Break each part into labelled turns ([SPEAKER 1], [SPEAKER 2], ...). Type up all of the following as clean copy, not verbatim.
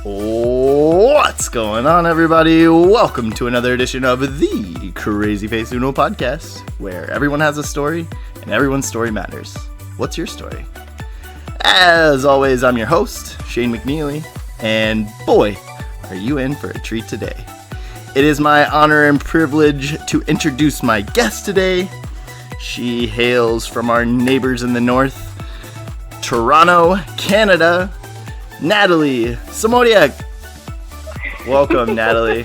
[SPEAKER 1] What's going on, everybody? Welcome to another edition of the Crazy Face Uno podcast, where everyone has a story and everyone's story matters. What's your story? As always, I'm your host, Shane McNeely, and boy, are you in for a treat today. It is my honor and privilege to introduce my guest today. She hails from our neighbors in the north, Toronto, Canada, Natalie Semotiuk. Welcome, Natalie.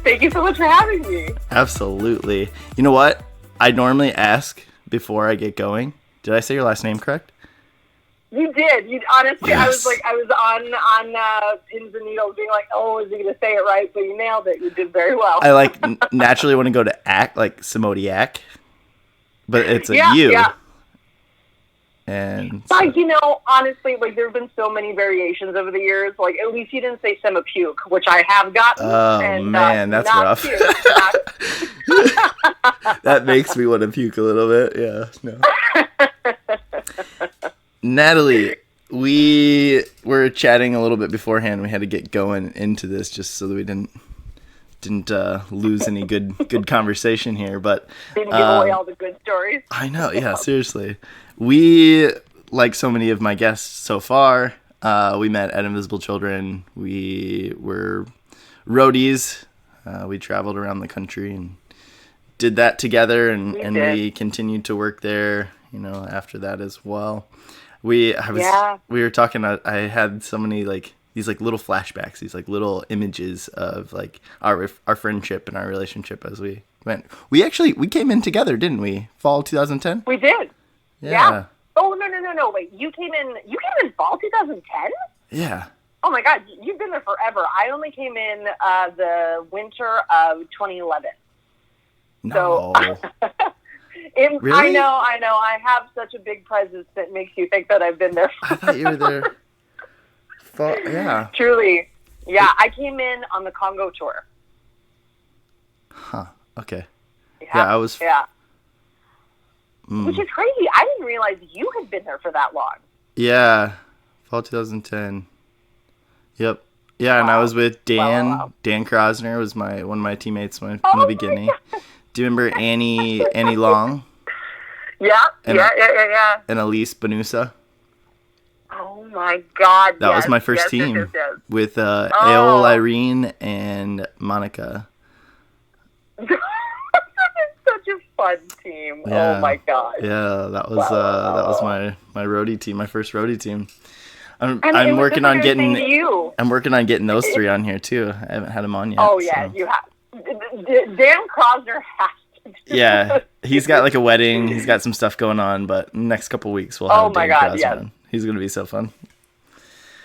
[SPEAKER 2] Thank you so much for having me.
[SPEAKER 1] Absolutely. You know what? I normally ask before I get going. Did I say your last name correct?
[SPEAKER 2] You did. You honestly,
[SPEAKER 1] Yes.
[SPEAKER 2] I was on pins and needles, being like, "Oh, is he going to say it right?" But you nailed it. You did very well.
[SPEAKER 1] I naturally want to go to act like Semotiuk, but it's a U.
[SPEAKER 2] Yeah.
[SPEAKER 1] And
[SPEAKER 2] But honestly, there have been so many variations over the years. At least you didn't say Semotiuk, which I have gotten.
[SPEAKER 1] Oh,
[SPEAKER 2] and,
[SPEAKER 1] man, that's
[SPEAKER 2] not
[SPEAKER 1] rough.
[SPEAKER 2] Puke,
[SPEAKER 1] that makes me want to puke a little bit. Yeah. No. Natalie, we were chatting a little bit beforehand. We had to get going into this just so that we didn't lose any good conversation here. But
[SPEAKER 2] didn't give away all the good stories.
[SPEAKER 1] I know. Yeah, seriously. We, like so many of my guests so far, we met at Invisible Children. We were roadies. We traveled around the country and did that together, and we continued to work there, after that as well. We were talking, I had so many these little flashbacks, these little images of our friendship and our relationship as we went. We came in together, didn't we? Fall 2010?
[SPEAKER 2] We did.
[SPEAKER 1] Yeah.
[SPEAKER 2] Oh, no. Wait, you came in fall 2010?
[SPEAKER 1] Yeah.
[SPEAKER 2] Oh my God, you've been there forever. I only came in the winter of 2011.
[SPEAKER 1] No.
[SPEAKER 2] So,
[SPEAKER 1] Really?
[SPEAKER 2] I know. I have such a big presence that makes you think that I've been there.
[SPEAKER 1] I thought you were there. Yeah.
[SPEAKER 2] Truly. Yeah, I came in on the Congo tour.
[SPEAKER 1] Huh. Okay.
[SPEAKER 2] Yeah,
[SPEAKER 1] I was.
[SPEAKER 2] Yeah. Which is crazy. I didn't realize you had been there for that long.
[SPEAKER 1] Yeah. Fall 2010. Yep. Yeah, and I was with Dan.
[SPEAKER 2] Wow.
[SPEAKER 1] Dan Krosner was one of my teammates from the beginning. Do you remember Annie Long?
[SPEAKER 2] Yeah.
[SPEAKER 1] And
[SPEAKER 2] Yeah.
[SPEAKER 1] And Elise Benusa?
[SPEAKER 2] Oh my God.
[SPEAKER 1] That was my first team.
[SPEAKER 2] Yes.
[SPEAKER 1] With Aol, Irene, and Monica.
[SPEAKER 2] Such a fun team.
[SPEAKER 1] Yeah.
[SPEAKER 2] Oh my God.
[SPEAKER 1] Yeah, that was my roadie team, my first roadie team. I'm working on getting those three on here too. I haven't had them on yet.
[SPEAKER 2] Oh yeah,
[SPEAKER 1] so.
[SPEAKER 2] you have. Dan Krosner has to do
[SPEAKER 1] Yeah, he's got a wedding. He's got some stuff going on, but next couple weeks we'll have Dan Krosner on. He's gonna be so fun.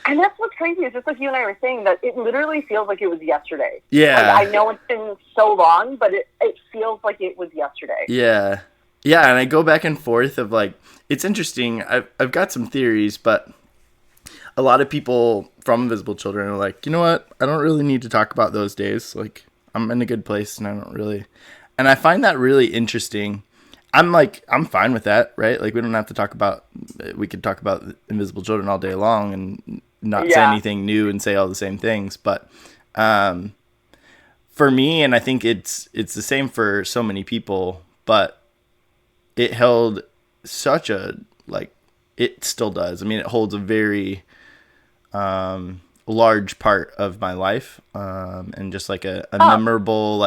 [SPEAKER 2] And that's what's crazy. It's just like you and I were saying, that it literally feels like it was yesterday.
[SPEAKER 1] Yeah.
[SPEAKER 2] I know it's been so long, but it feels like it was yesterday.
[SPEAKER 1] Yeah. Yeah, and I go back and forth of it's interesting. I've got some theories, but a lot of people from Invisible Children are like, you know what? I don't really need to talk about those days. I'm in a good place and I don't really. And I find that really interesting. I'm fine with that, right? We don't have to talk about, we could talk about Invisible Children all day long and not say anything new and say all the same things. But for me, and I think it's the same for so many people, but it held such a, it still does. I mean, it holds a very large part of my life, and just a memorable,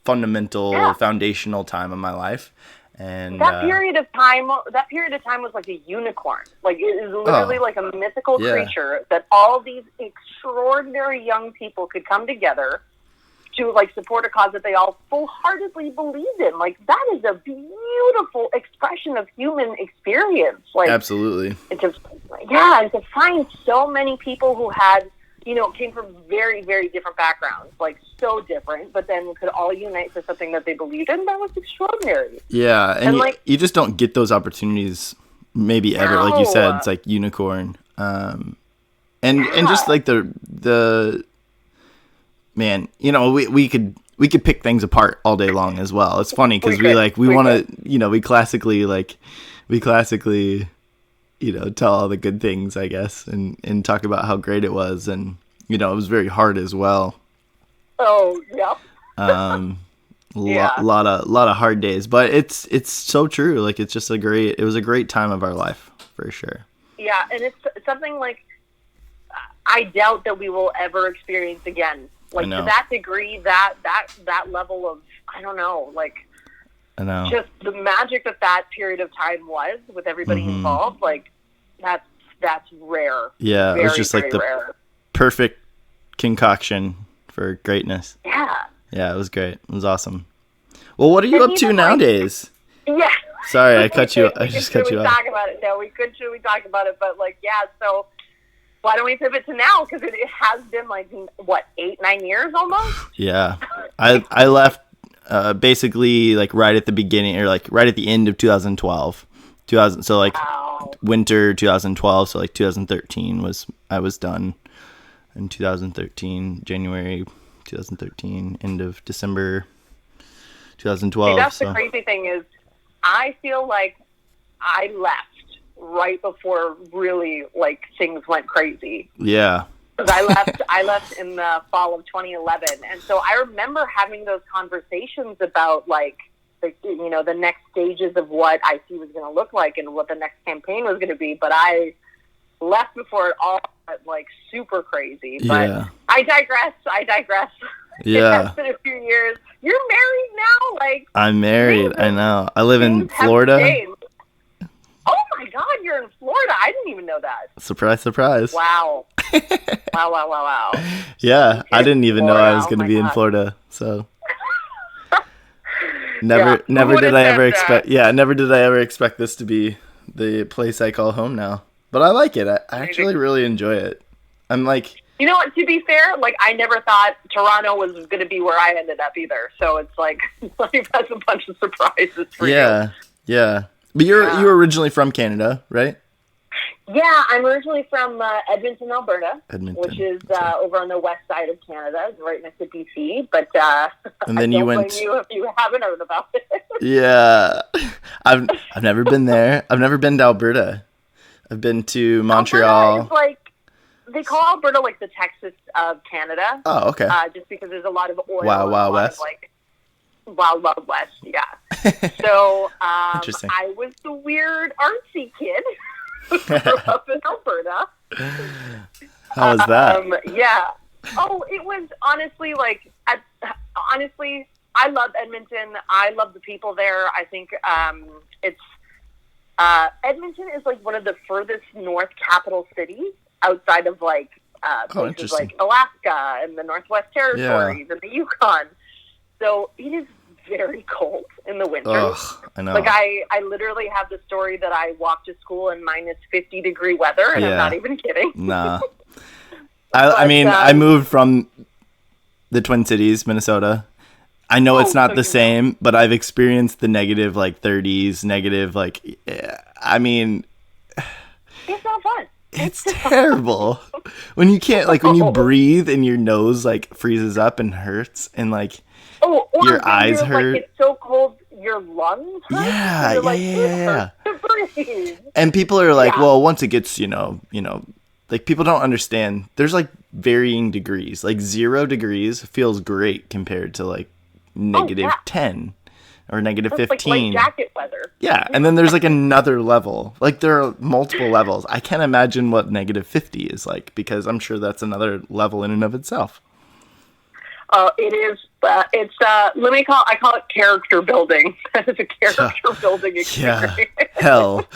[SPEAKER 1] fundamental, foundational time of my life. And
[SPEAKER 2] that period of time was like a unicorn. It is literally like a mythical creature that all these extraordinary young people could come together to support a cause that they all full-heartedly believed in. That is a beautiful expression of human experience.
[SPEAKER 1] Absolutely.
[SPEAKER 2] And to find so many people who had, came from very, very different backgrounds, so different, but then could all unite for something that they believed in, that was extraordinary.
[SPEAKER 1] Yeah, and you just don't get those opportunities maybe ever. Like you said, it's unicorn. And just the man, we could pick things apart all day long as well. It's funny because we want to, we classically tell all the good things, I guess, and talk about how great it was. And, it was very hard as well.
[SPEAKER 2] Oh, yeah.
[SPEAKER 1] Lot of hard days, but it's so true. Like, it's just it was a great time of our life for sure.
[SPEAKER 2] Yeah. And it's something like, I doubt that we will ever experience again. Like, to that degree, that level of, I don't know, like,
[SPEAKER 1] I know.
[SPEAKER 2] Just the magic that period of time was with everybody involved, like, that's rare.
[SPEAKER 1] Yeah,
[SPEAKER 2] very,
[SPEAKER 1] it was just like the
[SPEAKER 2] rare.
[SPEAKER 1] Perfect concoction for greatness.
[SPEAKER 2] Yeah.
[SPEAKER 1] Yeah, it was great. It was awesome. Well, what are you up to nowadays?
[SPEAKER 2] Yeah.
[SPEAKER 1] Sorry, I cut you. I just cut you off.
[SPEAKER 2] Talk about it. No, we could truly talk about it, but like, yeah. So why don't we pivot to now? Because it has been like, what, 8-9 years almost.
[SPEAKER 1] Yeah, I left basically like right at the beginning, or like right at the end of 2012. So like winter 2012. So like 2013 I was done in 2013, January 2013, end of December 2012.
[SPEAKER 2] See, that's the crazy thing is, I feel like I left right before really like things went crazy.
[SPEAKER 1] Yeah.
[SPEAKER 2] Because I left in the fall of 2011, and so I remember having those conversations about like the next stages of what IT was going to look like and what the next campaign was going to be. But I left before it all got like super crazy. But
[SPEAKER 1] yeah.
[SPEAKER 2] I digress.
[SPEAKER 1] Yeah.
[SPEAKER 2] It has been a few years. You're married now, like.
[SPEAKER 1] I'm married. I know. I live in Florida.
[SPEAKER 2] Oh my God, you're in Florida. I didn't even know that.
[SPEAKER 1] Surprise, surprise.
[SPEAKER 2] Wow. Wow.
[SPEAKER 1] Yeah, I didn't even know I was going to be in Florida. So never did I ever expect this to be the place I call home now. But I like it. I actually really enjoy it. I'm like,
[SPEAKER 2] you know what, to be fair, like I never thought Toronto was going to be where I ended up either. So it's like life has a bunch of surprises for you.
[SPEAKER 1] Yeah. But you were originally from Canada, right?
[SPEAKER 2] Yeah, I'm originally from Edmonton, Alberta, which is over on the west side of Canada, right next to BC. But
[SPEAKER 1] and then you went.
[SPEAKER 2] You if you haven't heard about it.
[SPEAKER 1] Yeah, I've never been there. I've never been to Alberta. I've been to Montreal.
[SPEAKER 2] Alberta is like, they call Alberta like the Texas of Canada.
[SPEAKER 1] Oh, okay.
[SPEAKER 2] Just because there's a lot of oil.
[SPEAKER 1] Wild West.
[SPEAKER 2] Wild West, yeah. So
[SPEAKER 1] interesting.
[SPEAKER 2] I was the weird artsy kid who grew up in Alberta.
[SPEAKER 1] How was that?
[SPEAKER 2] Yeah. Oh, it was honestly I love Edmonton. I love the people there. I think it's Edmonton is like one of the furthest north capital cities outside of like places like Alaska and the Northwest Territories and the Yukon. So it is very cold in the winter.
[SPEAKER 1] Ugh, I know.
[SPEAKER 2] Like I literally have the story that I walked to school in minus 50-degree weather, and I'm not even kidding.
[SPEAKER 1] Nah. I mean, I moved from the Twin Cities, Minnesota. I know it's not the same, but I've experienced the negative like 30s, negative like, I mean,
[SPEAKER 2] it's not fun.
[SPEAKER 1] It's terrible when you can't when you breathe and your nose like freezes up and hurts and like your eyes hurt.
[SPEAKER 2] Like, it's so cold, your lungs hurt.
[SPEAKER 1] Yeah. And people are like, well, once it gets, like people don't understand. There's like varying degrees. Like 0 degrees feels great compared to like negative 10 or negative 15.
[SPEAKER 2] Like jacket weather.
[SPEAKER 1] Yeah, and then there's like another level. Like there are multiple levels. I can't imagine what negative 50 is like because I'm sure that's another level in and of itself.
[SPEAKER 2] It is. I call it character building. That is a character building experience.
[SPEAKER 1] Yeah, hell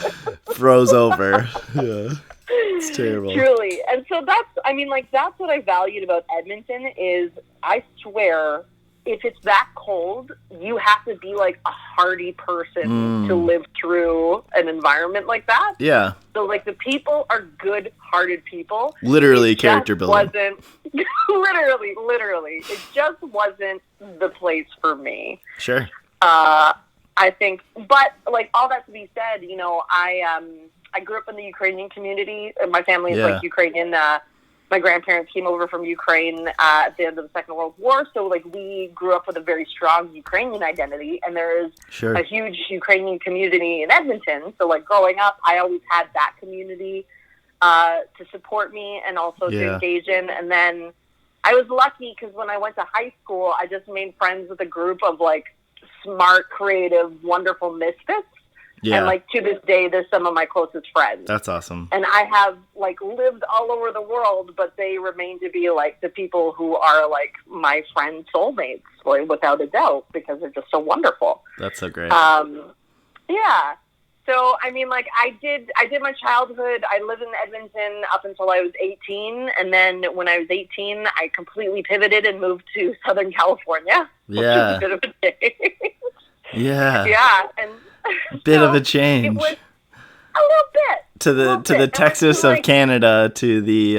[SPEAKER 1] froze over. Yeah, it's terrible.
[SPEAKER 2] Truly, and so that's what I valued about Edmonton is I swear, if it's that cold, you have to be like a hardy person to live through an environment like that. Yeah. So like the people are good-hearted people.
[SPEAKER 1] Literally character building.
[SPEAKER 2] Literally. It just wasn't the place for me.
[SPEAKER 1] Sure.
[SPEAKER 2] I think, but like all that to be said, I grew up in the Ukrainian community. My family is like Ukrainian. my grandparents came over from Ukraine at the end of the Second World War, so like we grew up with a very strong Ukrainian identity, and there is a huge Ukrainian community in Edmonton. So like growing up, I always had that community to support me and also to engage in. And then I was lucky because when I went to high school, I just made friends with a group of like smart, creative, wonderful misfits. Yeah. And like to this day, they're some of my closest friends.
[SPEAKER 1] That's awesome.
[SPEAKER 2] And I have like lived all over the world, but they remain to be like the people who are like my friend soulmates, like, without a doubt, because they're just so wonderful.
[SPEAKER 1] That's so great.
[SPEAKER 2] Yeah. So I mean, like I did my childhood. I lived in Edmonton up until I was 18, and then when I was 18, I completely pivoted and moved to Southern California.
[SPEAKER 1] Yeah.
[SPEAKER 2] Which was a bit of a change.
[SPEAKER 1] Yeah.
[SPEAKER 2] Yeah, and
[SPEAKER 1] bit of a change.
[SPEAKER 2] It was a little bit
[SPEAKER 1] to the Texas of Canada, to the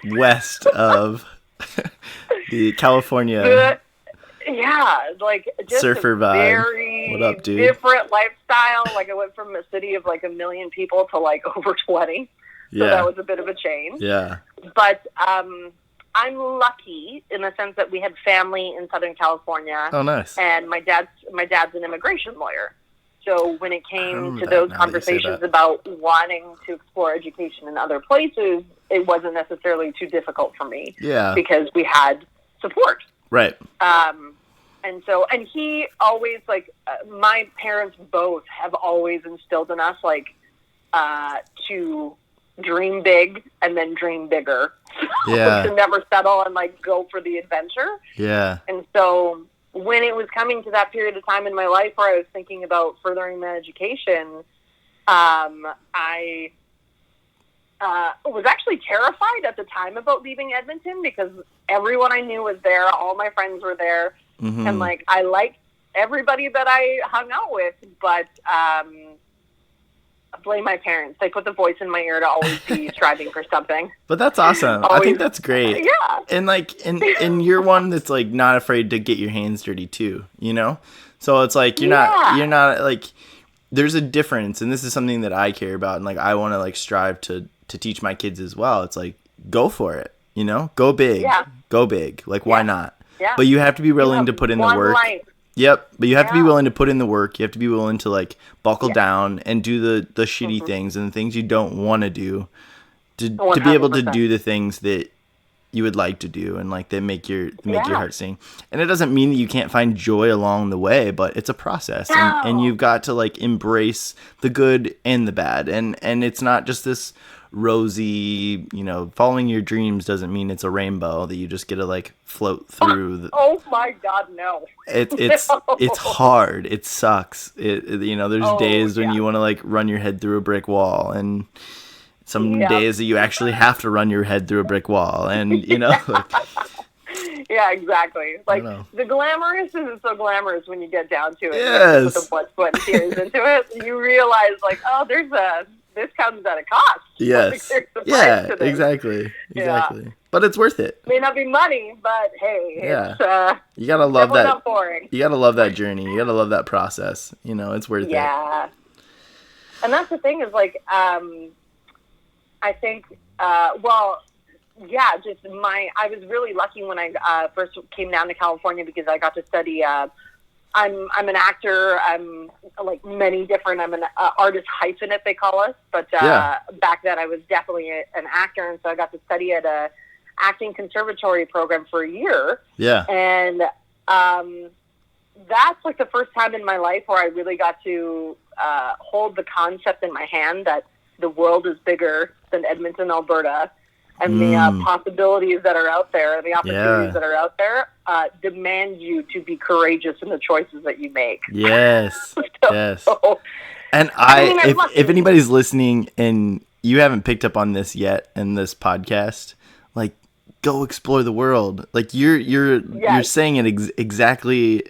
[SPEAKER 1] west of the California.
[SPEAKER 2] Like just
[SPEAKER 1] surfer
[SPEAKER 2] a
[SPEAKER 1] vibe.
[SPEAKER 2] Very
[SPEAKER 1] what up, dude?
[SPEAKER 2] Different lifestyle. Like I went from a city of like 1 million people to like over 20. So that was a bit of a change.
[SPEAKER 1] Yeah.
[SPEAKER 2] But I'm lucky in the sense that we had family in Southern California.
[SPEAKER 1] Oh, nice.
[SPEAKER 2] And my dad's an immigration lawyer. So when it came to those conversations about wanting to explore education in other places, it wasn't necessarily too difficult for me.
[SPEAKER 1] Yeah.
[SPEAKER 2] Because we had support.
[SPEAKER 1] Right.
[SPEAKER 2] And he always, like, my parents both have always instilled in us, like, to dream big and then dream bigger.
[SPEAKER 1] Yeah.
[SPEAKER 2] To never settle and, like, go for the adventure.
[SPEAKER 1] Yeah.
[SPEAKER 2] And so when it was coming to that period of time in my life where I was thinking about furthering my education, I was actually terrified at the time about leaving Edmonton because everyone I knew was there. All my friends were there. Mm-hmm. And, like, I liked everybody that I hung out with, but I blame my parents. They put the voice in my ear to always be striving for something.
[SPEAKER 1] But that's awesome. I think that's great.
[SPEAKER 2] Yeah.
[SPEAKER 1] And, like, and you're one that's, like, not afraid to get your hands dirty, too, you know? So it's, like, you're not, like, there's a difference, and this is something that I care about, and, like, I want to, like, strive to teach my kids as well. It's, like, go for it, you know? Go big. Yeah. Go big. Like, why not? Yeah. But you have to be willing to put in the work. Life. Yep. But you have to be willing to put in the work. You have to be willing to, like, buckle down and do the shitty things and the things you don't want to do to be able to do the things that you would like to do and, like, that make your heart sing. And it doesn't mean that you can't find joy along the way, but it's a process. No. And you've got to, like, embrace the good and the bad. And it's not just this rosy, you know, following your dreams doesn't mean it's a rainbow that you just get to, like, float through.
[SPEAKER 2] Oh my God, no.
[SPEAKER 1] It's hard. It sucks. You know, there's days when you want to, like, run your head through a brick wall, and some days that you actually have to run your head through a brick wall, and, you know, like,
[SPEAKER 2] yeah, exactly. Like, the glamorous isn't so glamorous when you get down to it.
[SPEAKER 1] Yes.
[SPEAKER 2] Put the blood, sweat, and tears into it. You realize, like, this comes at a cost.
[SPEAKER 1] Yes.
[SPEAKER 2] Like,
[SPEAKER 1] yeah, exactly. Yeah. But it's worth it.
[SPEAKER 2] May not be money, but hey, it's
[SPEAKER 1] you gotta love that.
[SPEAKER 2] Not boring.
[SPEAKER 1] You gotta love that journey. You gotta love that process. You know, it's worth it.
[SPEAKER 2] Yeah. And that's the thing is, like, I think, I was really lucky when I first came down to California because I got to study. I'm an actor. I'm like many different. I'm an artist hyphenate, they call us. But back then, I was definitely an actor, and so I got to study at a acting conservatory program for a year. Yeah, and that's like the first time in my life where I really got to hold the concept in my hand that the world is bigger than Edmonton, Alberta. And the possibilities that are out there, and the opportunities that are out there, demand you to be courageous in the choices that you make.
[SPEAKER 1] Yes, yes. And if anybody's listening and you haven't picked up on this yet in this podcast, like, go explore the world. Like, you're saying it exactly.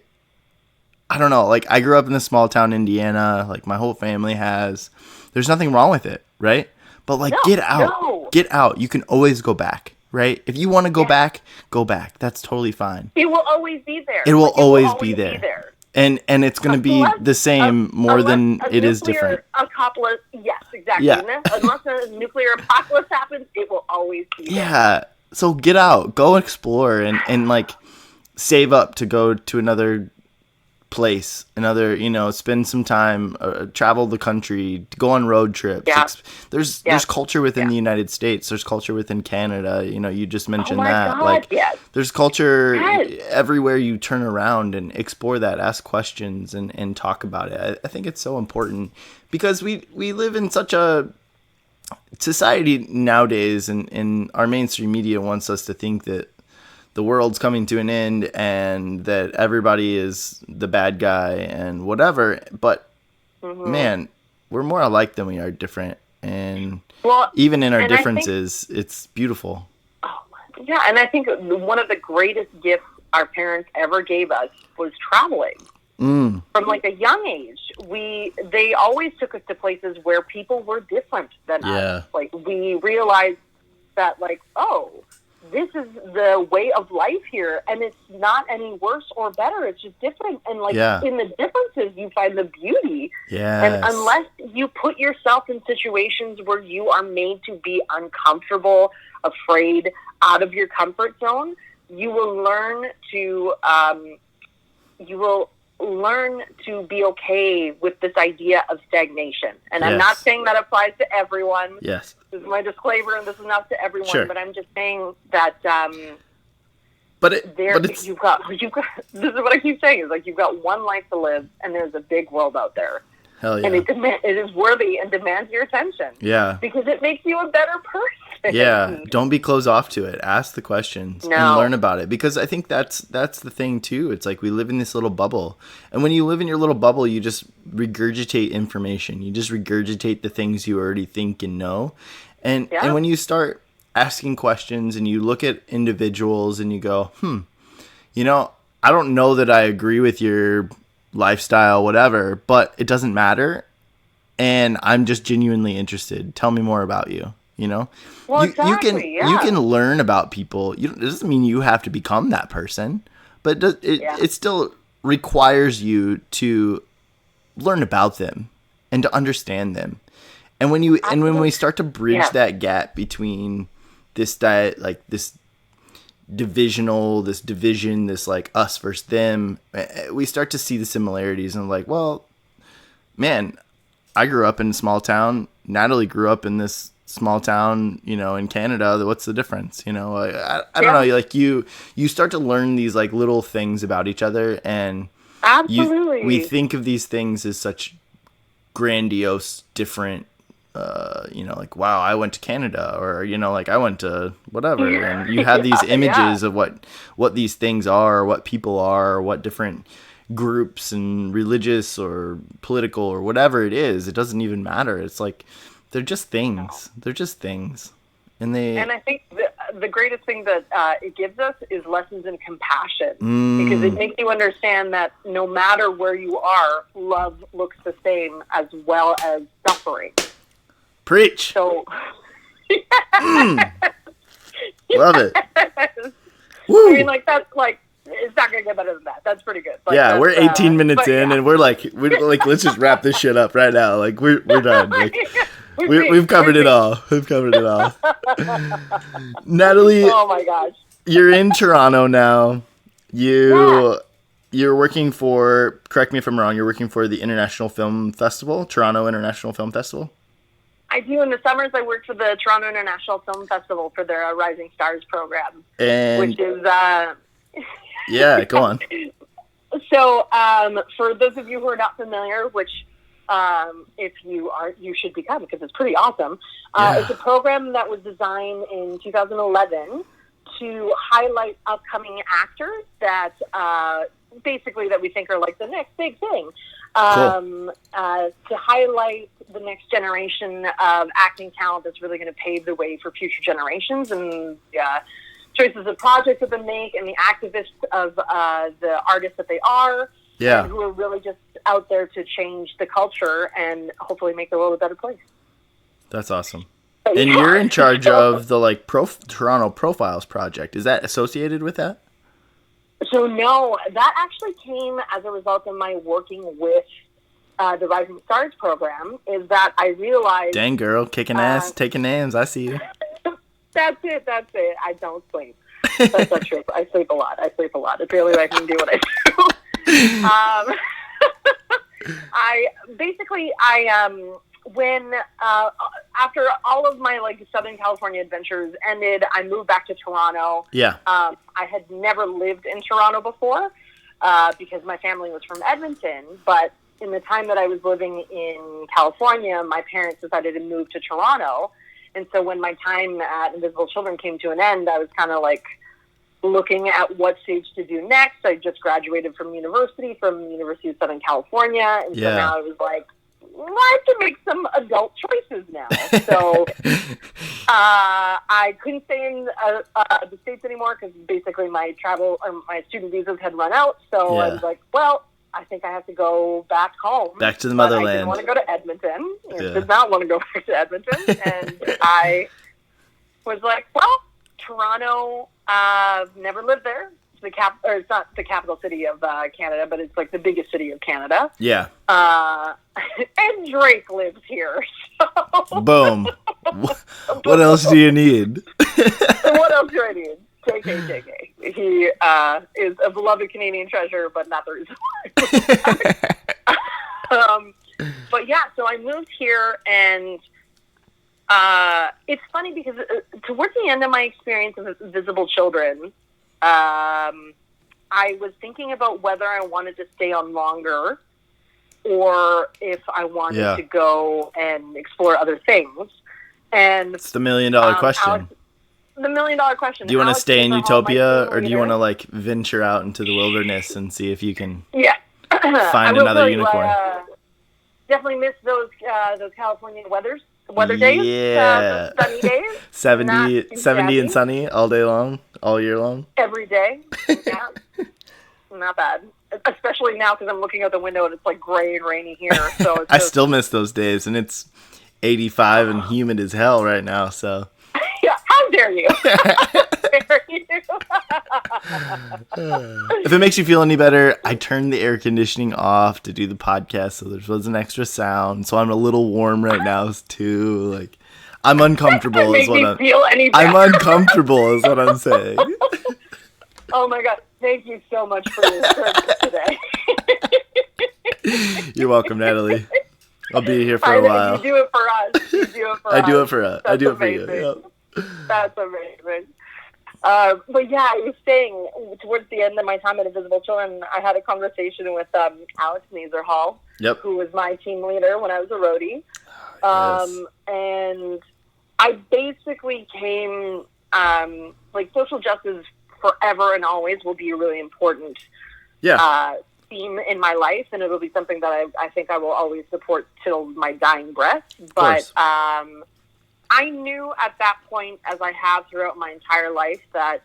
[SPEAKER 1] I don't know. Like, I grew up in a small town, Indiana. Like, my whole family has. There's nothing wrong with it, right? But, like, get out. Get out. You can always go back, right? If you want to go back, go back. That's totally fine.
[SPEAKER 2] It will always be there.
[SPEAKER 1] It will always be there. And it's going to be the same more than it is different.
[SPEAKER 2] Yes, exactly.
[SPEAKER 1] Yeah.
[SPEAKER 2] Unless a nuclear apocalypse happens, it will always be there.
[SPEAKER 1] Yeah. So get out, go explore, and like save up to go to another place, spend some time, travel the country, go on road trips.
[SPEAKER 2] Yeah.
[SPEAKER 1] There's culture within the United States. There's culture within Canada. You just mentioned that.
[SPEAKER 2] God,
[SPEAKER 1] like,
[SPEAKER 2] yes.
[SPEAKER 1] There's culture
[SPEAKER 2] Yes.
[SPEAKER 1] everywhere you turn around, and explore that, ask questions, and talk about it. I think it's so important because we live in such a society nowadays, and our mainstream media wants us to think that the world's coming to an end and that everybody is the bad guy and whatever. But man, we're more alike than we are different. And even in our differences, it's beautiful.
[SPEAKER 2] Yeah, and I think one of the greatest gifts our parents ever gave us was traveling. From like a young age, they always took us to places where people were different than us. Like, we realized that, like, oh, this is the way of life here, and it's not any worse or better. It's just different, and like in the differences, you find the beauty. And unless you put yourself in situations where you are made to be uncomfortable, afraid, out of your comfort zone, you will learn to be okay with this idea of stagnation. And I'm not saying that applies to everyone.
[SPEAKER 1] Yes.
[SPEAKER 2] This is my disclaimer, and this is not to everyone,
[SPEAKER 1] Sure.
[SPEAKER 2] but I'm just saying that you've got this is what I keep saying, is like, you've got one life to live, and there's a big world out there.
[SPEAKER 1] Hell yeah.
[SPEAKER 2] And it is worthy and demands your attention.
[SPEAKER 1] Yeah.
[SPEAKER 2] Because it makes you a better person.
[SPEAKER 1] Yeah. Don't be closed off to it. Ask the questions and learn about it. Because I think that's the thing too. It's like we live in this little bubble. And when you live in your little bubble, you just regurgitate information. You just regurgitate the things you already think and know. And when you start asking questions and you look at individuals and you go, I don't know that I agree with your lifestyle, whatever, but it doesn't matter, and I'm just genuinely interested. Tell me more about you.
[SPEAKER 2] Well, exactly,
[SPEAKER 1] you can learn about people. It doesn't mean you have to become that person, but it still requires you to learn about them and to understand them. And when we start to bridge that gap between this division, this like us versus them, we start to see the similarities, and like, well, man, I grew up in a small town. Natalie grew up in this small town, in Canada. What's the difference? I don't know. Like you start to learn these like little things about each other, and
[SPEAKER 2] absolutely,
[SPEAKER 1] we think of these things as such grandiose, different. Like, wow, I went to Canada, or, like I went to whatever. And you have these images of what these things are, or what people are, or what different groups and religious or political or whatever it is. It doesn't even matter. It's like, they're just things. They're just things. And I
[SPEAKER 2] think the greatest thing that it gives us is lessons in compassion, because it makes you understand that no matter where you are, love looks the same, as well as suffering.
[SPEAKER 1] Preach.
[SPEAKER 2] So,
[SPEAKER 1] love it.
[SPEAKER 2] Woo. I mean, like, that's like, it's not gonna get better than that. That's pretty good. Like,
[SPEAKER 1] we're 18 minutes in, and we're like, let's just wrap this shit up right now. Like, we're done. Like, we've covered it all. We've covered it all. Natalie.
[SPEAKER 2] Oh my gosh.
[SPEAKER 1] You're in Toronto now. You're working for, correct me if I'm wrong, you're working for the International Film Festival, Toronto International Film Festival?
[SPEAKER 2] I do. In the summers, I work for the Toronto International Film Festival for their Rising Stars program, which is...
[SPEAKER 1] yeah, go on.
[SPEAKER 2] So, for those of you who are not familiar, which if you are, you should become, because it's pretty awesome. It's a program that was designed in 2011 to highlight upcoming actors that basically that we think are like the next big thing.
[SPEAKER 1] Cool.
[SPEAKER 2] To highlight the next generation of acting talent that's really going to pave the way for future generations, and choices of projects that they make, and the activists of the artists that they are, and who are really just out there to change the culture and hopefully make the world a better place.
[SPEAKER 1] That's awesome. And you're in charge of the like Toronto Profiles project. Is that associated with that?
[SPEAKER 2] So no, that actually came as a result of my working with the Rising Stars program is that I realized...
[SPEAKER 1] Dang, girl, kicking ass, taking names. I see you.
[SPEAKER 2] That's it. I don't sleep. That's not true. I sleep a lot. It's the only way I can do what I do. When after all of my like Southern California adventures ended, I moved back to Toronto.
[SPEAKER 1] Yeah.
[SPEAKER 2] I had never lived in Toronto before because my family was from Edmonton. But in the time that I was living in California, my parents decided to move to Toronto. And so when my time at Invisible Children came to an end, I was kind of like looking at what stage to do next. I just graduated from University of Southern California. And so now I was like, I have to make some adult choices now. So I couldn't stay in the States anymore because basically my student visas had run out. So I was like, well, I think I have to go back home.
[SPEAKER 1] Back to the motherland.
[SPEAKER 2] I didn't want to go to Edmonton. I did not want to go back to Edmonton. And I was like, well, Toronto, never lived there. It's not the capital city of Canada, but it's like the biggest city of Canada.
[SPEAKER 1] Yeah.
[SPEAKER 2] And Drake lives here. So.
[SPEAKER 1] Boom. What else do you need?
[SPEAKER 2] What else do I need? JK. He is a beloved Canadian treasure, but not the reason why. But yeah, so I moved here, and it's funny because towards the end of my experience of Visible Children, I was thinking about whether I wanted to stay on longer or if I wanted to go and explore other things. And
[SPEAKER 1] it's the $1 million question.
[SPEAKER 2] The $1 million question.
[SPEAKER 1] Do you want to stay in Utopia, or do you want to like venture out into the wilderness and see if you can find another unicorn?
[SPEAKER 2] Definitely miss those California weather days.
[SPEAKER 1] Yeah.
[SPEAKER 2] Sunny days.
[SPEAKER 1] 70 and sunny all day long, all year long.
[SPEAKER 2] Every day. Yeah. Not bad. Especially now because I'm looking out the window and it's like gray and rainy here. So it's
[SPEAKER 1] I still miss those days, and it's 85 and humid as hell right now. So.
[SPEAKER 2] Yeah. How dare you?
[SPEAKER 1] If it makes you feel any better, I turned the air conditioning off to do the podcast, so there was an extra sound. So I'm a little warm right now too. Like I'm uncomfortable. I'm uncomfortable, is what I'm saying.
[SPEAKER 2] Oh my god! Thank you so much for your service today.
[SPEAKER 1] You're welcome, Natalie. I'll be here for a while.
[SPEAKER 2] You do it for us.
[SPEAKER 1] I do it for us. I do it for you. Yep.
[SPEAKER 2] That's amazing. But yeah, I was saying, towards the end of my time at Invisible Children, I had a conversation with Alex Neezerhall, who was my team leader when I was a roadie. And I basically came, like, social justice forever and always will be a really important theme in my life, and it'll be something that I think I will always support till my dying breath. But I knew at that point, as I have throughout my entire life, that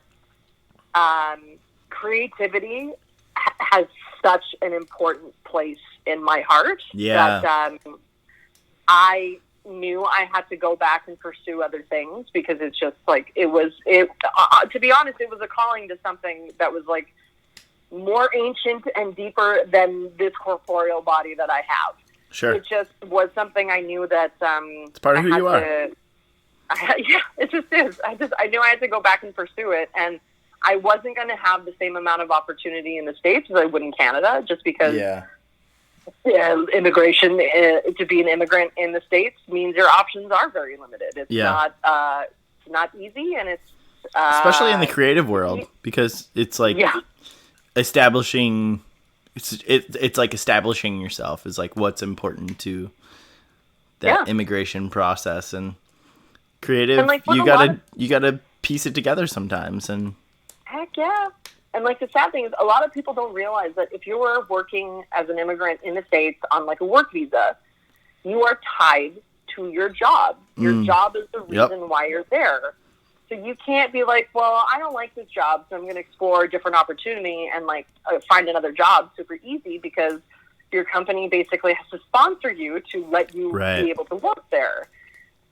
[SPEAKER 2] creativity has such an important place in my heart that I knew I had to go back and pursue other things, because it's just like, to be honest, it was a calling to something that was like more ancient and deeper than this corporeal body that I have.
[SPEAKER 1] Sure.
[SPEAKER 2] It just was something I knew that
[SPEAKER 1] it's part of who you are.
[SPEAKER 2] It just is. I knew I had to go back and pursue it, and I wasn't going to have the same amount of opportunity in the States as I would in Canada, just because immigration, to be an immigrant in the States means your options are very limited. It's not easy, and it's
[SPEAKER 1] especially in the creative world, because it's like establishing. It's like establishing yourself is like what's important to that immigration process, and creative. And like, you gotta piece it together sometimes, and
[SPEAKER 2] heck yeah. And like the sad thing is, a lot of people don't realize that if you were working as an immigrant in the States on like a work visa, you are tied to your job. Your job is the reason why you're there. So you can't be like, well, I don't like this job, so I'm going to explore a different opportunity and like find another job super easy, because your company basically has to sponsor you to let you be able to work there.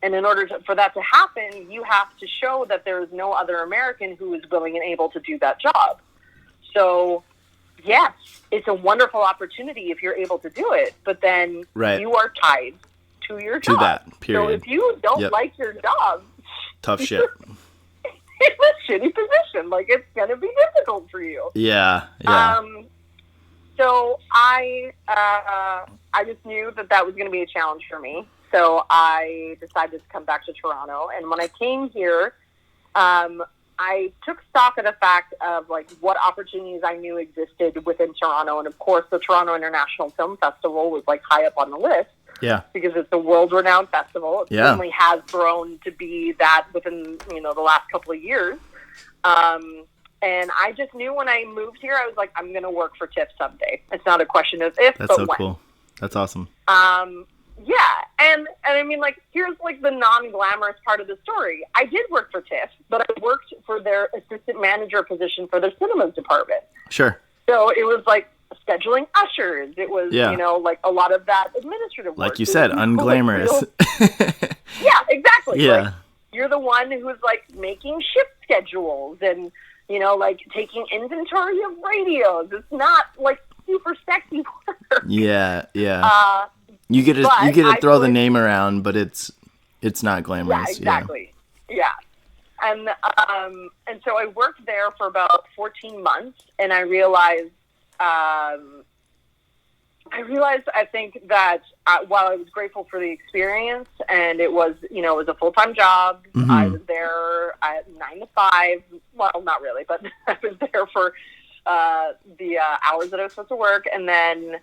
[SPEAKER 2] And in order for that to happen, you have to show that there is no other American who is willing and able to do that job. So yes, it's a wonderful opportunity if you're able to do it, but then you are tied to your job.
[SPEAKER 1] To that, period.
[SPEAKER 2] So if you don't like your job,
[SPEAKER 1] tough shit.
[SPEAKER 2] It's a shitty position. Like, it's going to be difficult for you.
[SPEAKER 1] Yeah.
[SPEAKER 2] So I just knew that was going to be a challenge for me. So I decided to come back to Toronto. And when I came here, I took stock of the fact of, like, what opportunities I knew existed within Toronto. And, of course, the Toronto International Film Festival was, like, high up on the list.
[SPEAKER 1] Yeah.
[SPEAKER 2] Because it's a world-renowned festival. It certainly has grown to be that within, the last couple of years. And I just knew when I moved here, I was like, I'm going to work for TIFF someday. It's not a question of if, but when. That's so cool.
[SPEAKER 1] That's awesome.
[SPEAKER 2] Yeah, and I mean, like, here's, like, the non-glamorous part of the story. I did work for TIFF, but I worked for their assistant manager position for their cinemas department.
[SPEAKER 1] Sure.
[SPEAKER 2] So it was, like, scheduling ushers. It was, like, a lot of that administrative work.
[SPEAKER 1] Like you said, unglamorous.
[SPEAKER 2] Yeah, exactly.
[SPEAKER 1] Yeah.
[SPEAKER 2] Like, you're the one who's, like, making shift schedules and, like, taking inventory of radios. It's not, like, super sexy work.
[SPEAKER 1] Yeah. You get to throw the name around, but it's not glamorous.
[SPEAKER 2] Yeah, exactly. Yeah. And so I worked there for about 14 months, and I realized, I think that while I was grateful for the experience, and it was, it was a full-time job, I was there at 9 to 5. Well, not really, but I was there for the hours that I was supposed to work, and then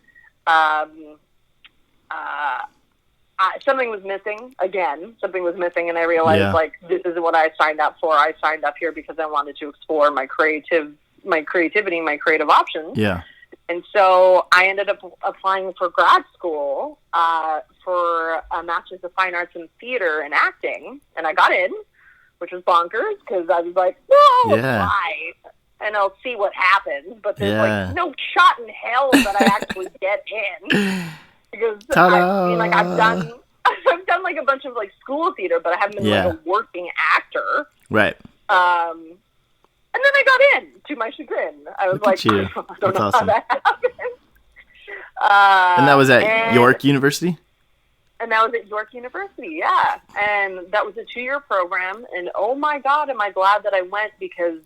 [SPEAKER 2] something was missing again. Something was missing, and I realized like this isn't what I signed up for. I signed up here because I wanted to explore my creativity, my creative options. Yeah. And so I ended up applying for grad school for a Master's of Fine Arts in Theater and Acting, and I got in, which was bonkers because I was like, "Whoa, apply, and I'll see what happens." But there's like no shot in hell that I actually get in. Because I've done like a bunch of like school theater, but I haven't been like a working actor.
[SPEAKER 1] Right.
[SPEAKER 2] And then I got in, to my chagrin. I was like, I don't know how that happened.
[SPEAKER 1] And that was at York University?
[SPEAKER 2] And that was at York University, yeah. And that was a 2-year program. And oh my God, am I glad that I went, because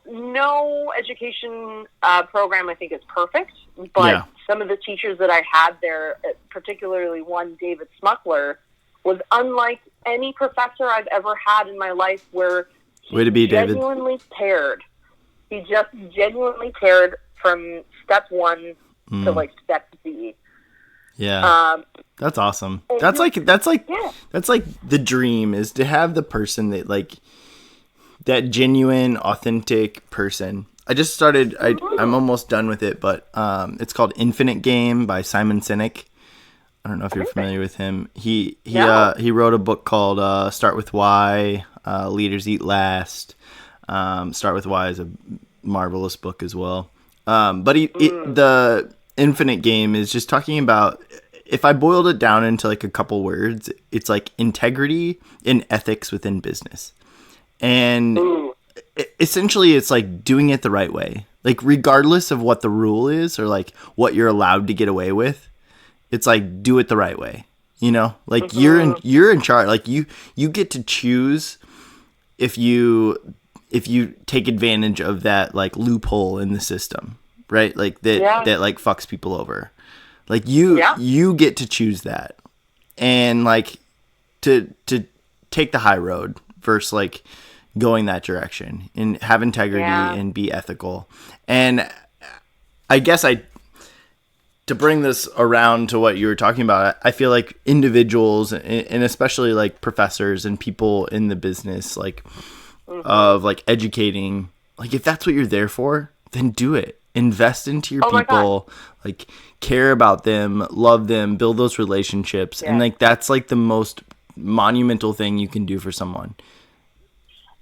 [SPEAKER 2] no education program I think is perfect, but some of the teachers that I had there, particularly one, David Smuckler, was unlike any professor I've ever had in my life, where he genuinely cared. He just genuinely cared from step 1 to like step Z.
[SPEAKER 1] Yeah. That's awesome. That's like the dream, is to have the person that like that genuine, authentic person. I just started, I'm almost done with it, but it's called Infinite Game by Simon Sinek. I don't know if you're familiar with him. He wrote a book called Start With Why, Leaders Eat Last. Start With Why is a marvelous book as well. But the Infinite Game is just talking about, if I boiled it down into like a couple words, it's like integrity and ethics within business. And essentially it's like doing it the right way. Like regardless of what the rule is or like what you're allowed to get away with, it's like do it the right way. Like you're in charge. Like you get to choose if you take advantage of that like loophole in the system, right? Like that like fucks people over. Like you get to choose that, and like to take the high road versus like going that direction, and have integrity and be ethical. And I guess to bring this around to what you were talking about, I feel like individuals and especially like professors and people in the business, like of like educating, like if that's what you're there for, then do it. Invest into your people, like care about them, love them, build those relationships. And like, that's like the most monumental thing you can do for someone.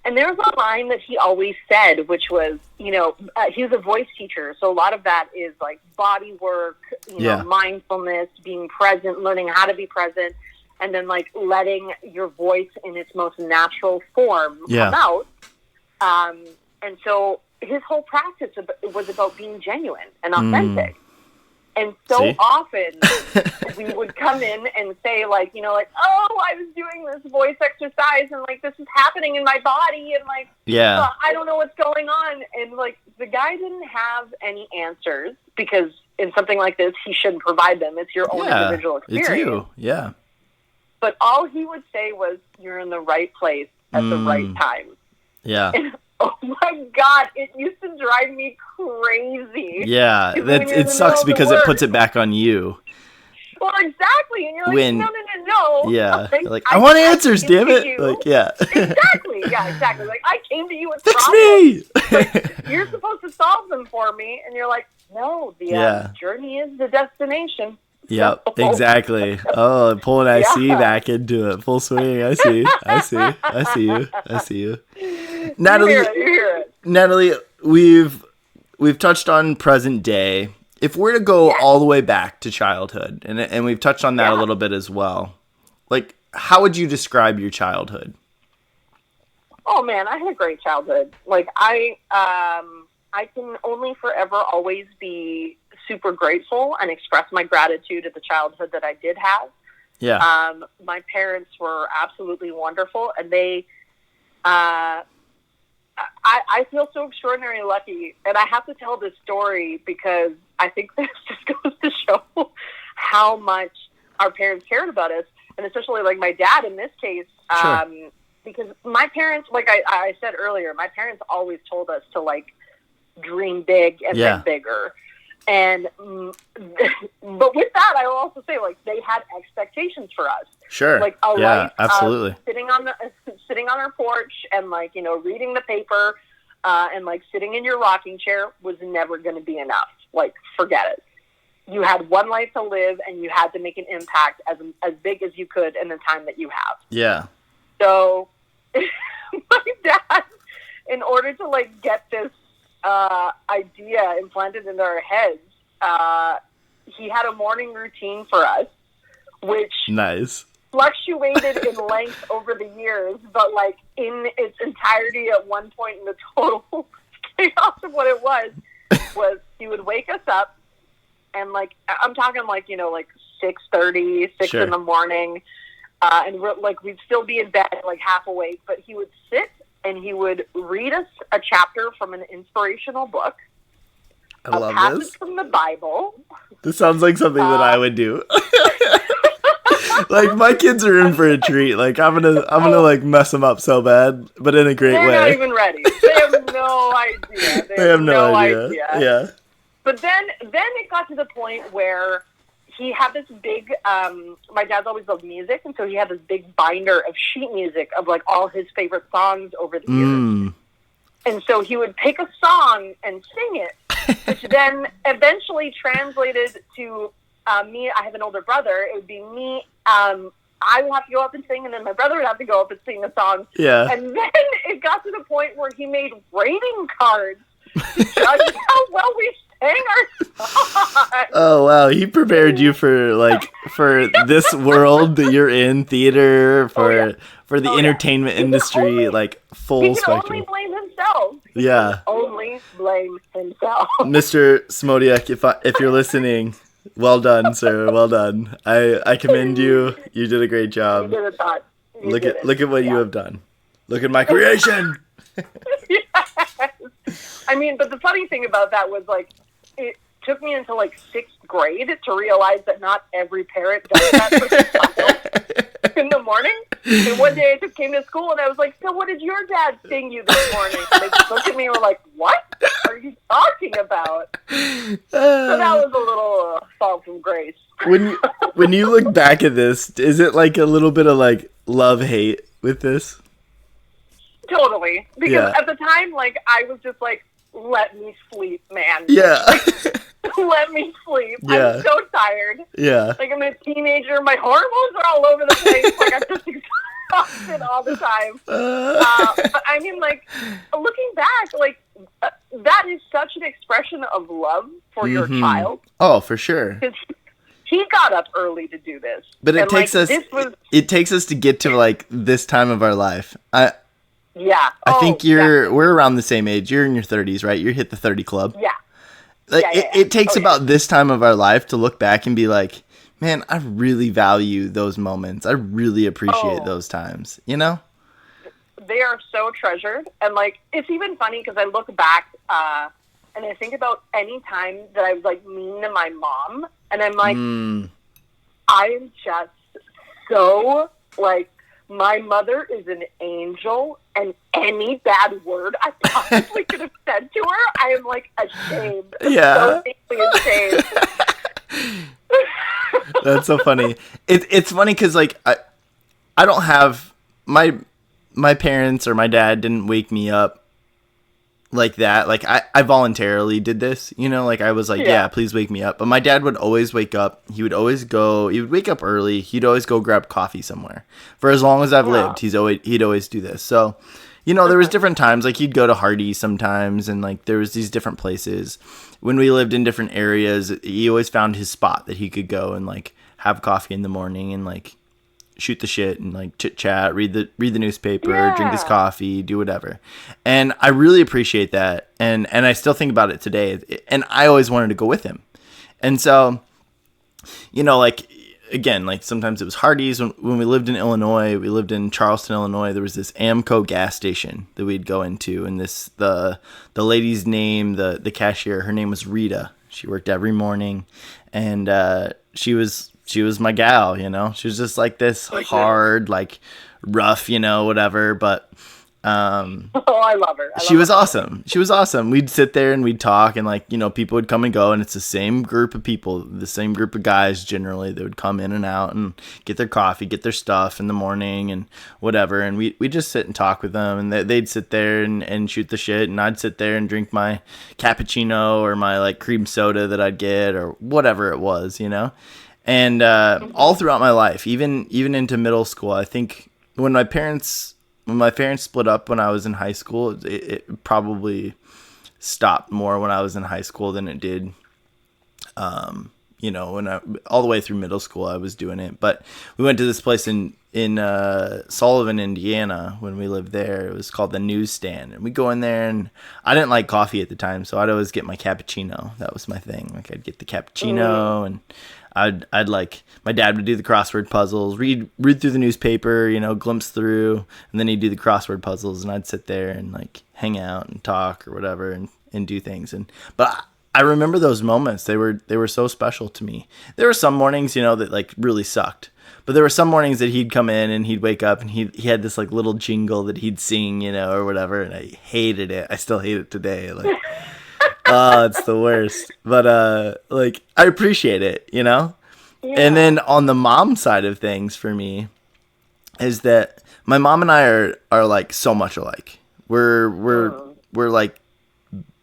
[SPEAKER 2] And there's a line that he always said, which was, he was a voice teacher. So a lot of that is like body work, mindfulness, being present, learning how to be present, and then like letting your voice in its most natural form come out. And so his whole practice was about being genuine and authentic. And so often we would come in and say, like, you know, like, oh, I was doing this voice exercise and, like, this is happening in my body and, like, I don't know what's going on. And, like, the guy didn't have any answers because in something like this, he shouldn't provide them. It's your own individual experience.
[SPEAKER 1] It's you, yeah.
[SPEAKER 2] But all he would say was, you're in the right place at the right time.
[SPEAKER 1] Yeah.
[SPEAKER 2] And, oh my God, it used to drive me crazy.
[SPEAKER 1] Yeah, it sucks because it puts it back on you.
[SPEAKER 2] Well, exactly. And you're like, no.
[SPEAKER 1] Yeah. Like, I want answers, damn it. Like, yeah.
[SPEAKER 2] Exactly. Yeah, exactly. Like, I came to you with
[SPEAKER 1] Fix
[SPEAKER 2] problems. Like, you're supposed to solve them for me. And you're like, no, the journey is the destination.
[SPEAKER 1] Yep, exactly. Oh, pulling IC back into it. Full swing. I see you. Natalie, we've touched on present day. If we're to go all the way back to childhood, and we've touched on that a little bit as well, like, how would you describe your childhood?
[SPEAKER 2] Oh man, I had a great childhood. Like, I can only forever always be super grateful and express my gratitude at the childhood that I did have.
[SPEAKER 1] Yeah.
[SPEAKER 2] My parents were absolutely wonderful, and they, I feel so extraordinarily lucky. And I have to tell this story because I think this just goes to show how much our parents cared about us, and especially like my dad in this case. Because my parents, like I said earlier, my parents always told us to, like, dream big and think bigger. And, but with that, I will also say, like, they had expectations for us.
[SPEAKER 1] Sure.
[SPEAKER 2] Like, a life
[SPEAKER 1] absolutely.
[SPEAKER 2] Sitting on our porch and, like, you know, reading the paper, and, like, sitting in your rocking chair was never going to be enough. Like, forget it. You had one life to live, and you had to make an impact as big as you could in the time that you have.
[SPEAKER 1] Yeah.
[SPEAKER 2] So, my dad, in order to, like, get this idea implanted into our heads, he had a morning routine for us, which fluctuated in length over the years, but, like, in its entirety at one point in the total chaos of what it was he would wake us up, and, like, I'm talking, like, you know, like 6:30, 6 in the morning, and we're, like, we'd still be in bed, like, half awake, but he would sit and he would read us a chapter from an inspirational book.
[SPEAKER 1] I love
[SPEAKER 2] passage
[SPEAKER 1] this.
[SPEAKER 2] From the Bible.
[SPEAKER 1] This sounds like something that I would do. Like, my kids are in for a treat. Like, I'm gonna like mess them up so bad, but in a great way.
[SPEAKER 2] They're not even ready. They have no idea.
[SPEAKER 1] They have no idea. Yeah.
[SPEAKER 2] But then it got to the point where he had this big, my dad's always loved music, and so he had this big binder of sheet music of, like, all his favorite songs over the years. And so he would pick a song and sing it, which then eventually translated to me. I have an older brother. It would be me. I would have to go up and sing, and then my brother would have to go up and sing the song.
[SPEAKER 1] Yeah.
[SPEAKER 2] And then it got to the point where he made rating cards to judge how well we sang our song.
[SPEAKER 1] Oh wow, he prepared you for this world that you're in, theater, for the entertainment industry, like full spectrum.
[SPEAKER 2] He can only blame himself.
[SPEAKER 1] Yeah.
[SPEAKER 2] Only blame himself.
[SPEAKER 1] Mr. Semotiuk, if you're listening, well done, sir. Well done. I commend you. You did a great job.
[SPEAKER 2] You did it,
[SPEAKER 1] Look at what you have done. Look at my creation.
[SPEAKER 2] Yes. I mean, but the funny thing about that was, like, it took me until, like, 6th grade to realize that not every parent does that for their child in the morning. And one day I just came to school and I was like, so what did your dad sing you this morning? And they just looked at me and were like, what are you talking about? So that was a little fall from grace.
[SPEAKER 1] When you look back at this, is it like a little bit of, like, love-hate with this?
[SPEAKER 2] Totally. Because at the time, like, I was just like, let me sleep, man.
[SPEAKER 1] Yeah.
[SPEAKER 2] Let me sleep. Yeah. I'm so tired.
[SPEAKER 1] Yeah.
[SPEAKER 2] Like, I'm a teenager. My hormones are all over the place. Like, I'm just exhausted all the time. But I mean, like, looking back, like, that is such an expression of love for your child.
[SPEAKER 1] Oh, for sure.
[SPEAKER 2] Because he got up early to do this.
[SPEAKER 1] But it takes us to get to, like, this time of our life.
[SPEAKER 2] Yeah.
[SPEAKER 1] I think we're around the same age. You're in your 30s, right? You hit the 30 club.
[SPEAKER 2] Yeah.
[SPEAKER 1] Like, it takes about this time of our life to look back and be like, man, I really value those moments. I really appreciate those times, you know?
[SPEAKER 2] They are so treasured. And, like, it's even funny because I look back and I think about any time that I was, like, mean to my mom. And I'm like, I am just so, like, my mother is an angel, and any bad word I possibly could have said to her, I am, like, ashamed.
[SPEAKER 1] Yeah.
[SPEAKER 2] So deeply ashamed.
[SPEAKER 1] That's so funny. It's funny because, like, I don't have... My parents or my dad didn't wake me up like that. Like, I voluntarily did this, you know? Like, I was like, yeah, please wake me up. But my dad would always wake up. He would wake up early. He'd always go grab coffee somewhere. For as long as I've lived, he'd always do this. So, you know, there was different times. Like, he'd go to Hardee's sometimes, and, like, there was these different places. When we lived in different areas, he always found his spot that he could go and, like, have coffee in the morning and, like, shoot the shit and, like, chit chat, read the newspaper, drink his coffee, do whatever. And I really appreciate that. And I still think about it today. And I always wanted to go with him. And so, you know, like, again, like, sometimes it was Hardee's. When we lived in Illinois, we lived in Charleston, Illinois, there was this Amco gas station that we'd go into. And the lady's name, the cashier, her name was Rita. She worked every morning. And she was my gal, you know. She was just like this hard, like, rough, you know, whatever. But
[SPEAKER 2] I love her.
[SPEAKER 1] She was awesome. She was awesome. We'd sit there and we'd talk, and, like, you know, people would come and go, and it's the same group of people, the same group of guys generally that would come in and out and get their coffee, get their stuff in the morning and whatever. And we just sit and talk with them, and they'd sit there and shoot the shit, and I'd sit there and drink my cappuccino or my, like, cream soda that I'd get or whatever it was, you know. And all throughout my life, even into middle school, I think when my parents split up when I was in high school, it probably stopped more when I was in high school than it did, you know, all the way through middle school I was doing it. But we went to this place in Sullivan, Indiana, when we lived there. It was called the Newsstand, and we go in there, and I didn't like coffee at the time, so I'd always get my cappuccino. That was my thing. Like, I'd get the cappuccino, and I'd like, my dad would do the crossword puzzles, read through the newspaper, you know, glimpse through, and then he'd do the crossword puzzles, and I'd sit there and, like, hang out and talk or whatever and do things. But I remember those moments. They were so special to me. There were some mornings, you know, that, like, really sucked. But there were some mornings that he'd come in and he'd wake up and he had this, like, little jingle that he'd sing, you know, or whatever, and I hated it. I still hate it today. Like, oh, it's the worst. But, like, I appreciate it, you know? Yeah. And then on the mom side of things for me is that my mom and I are like, so much alike. We're like,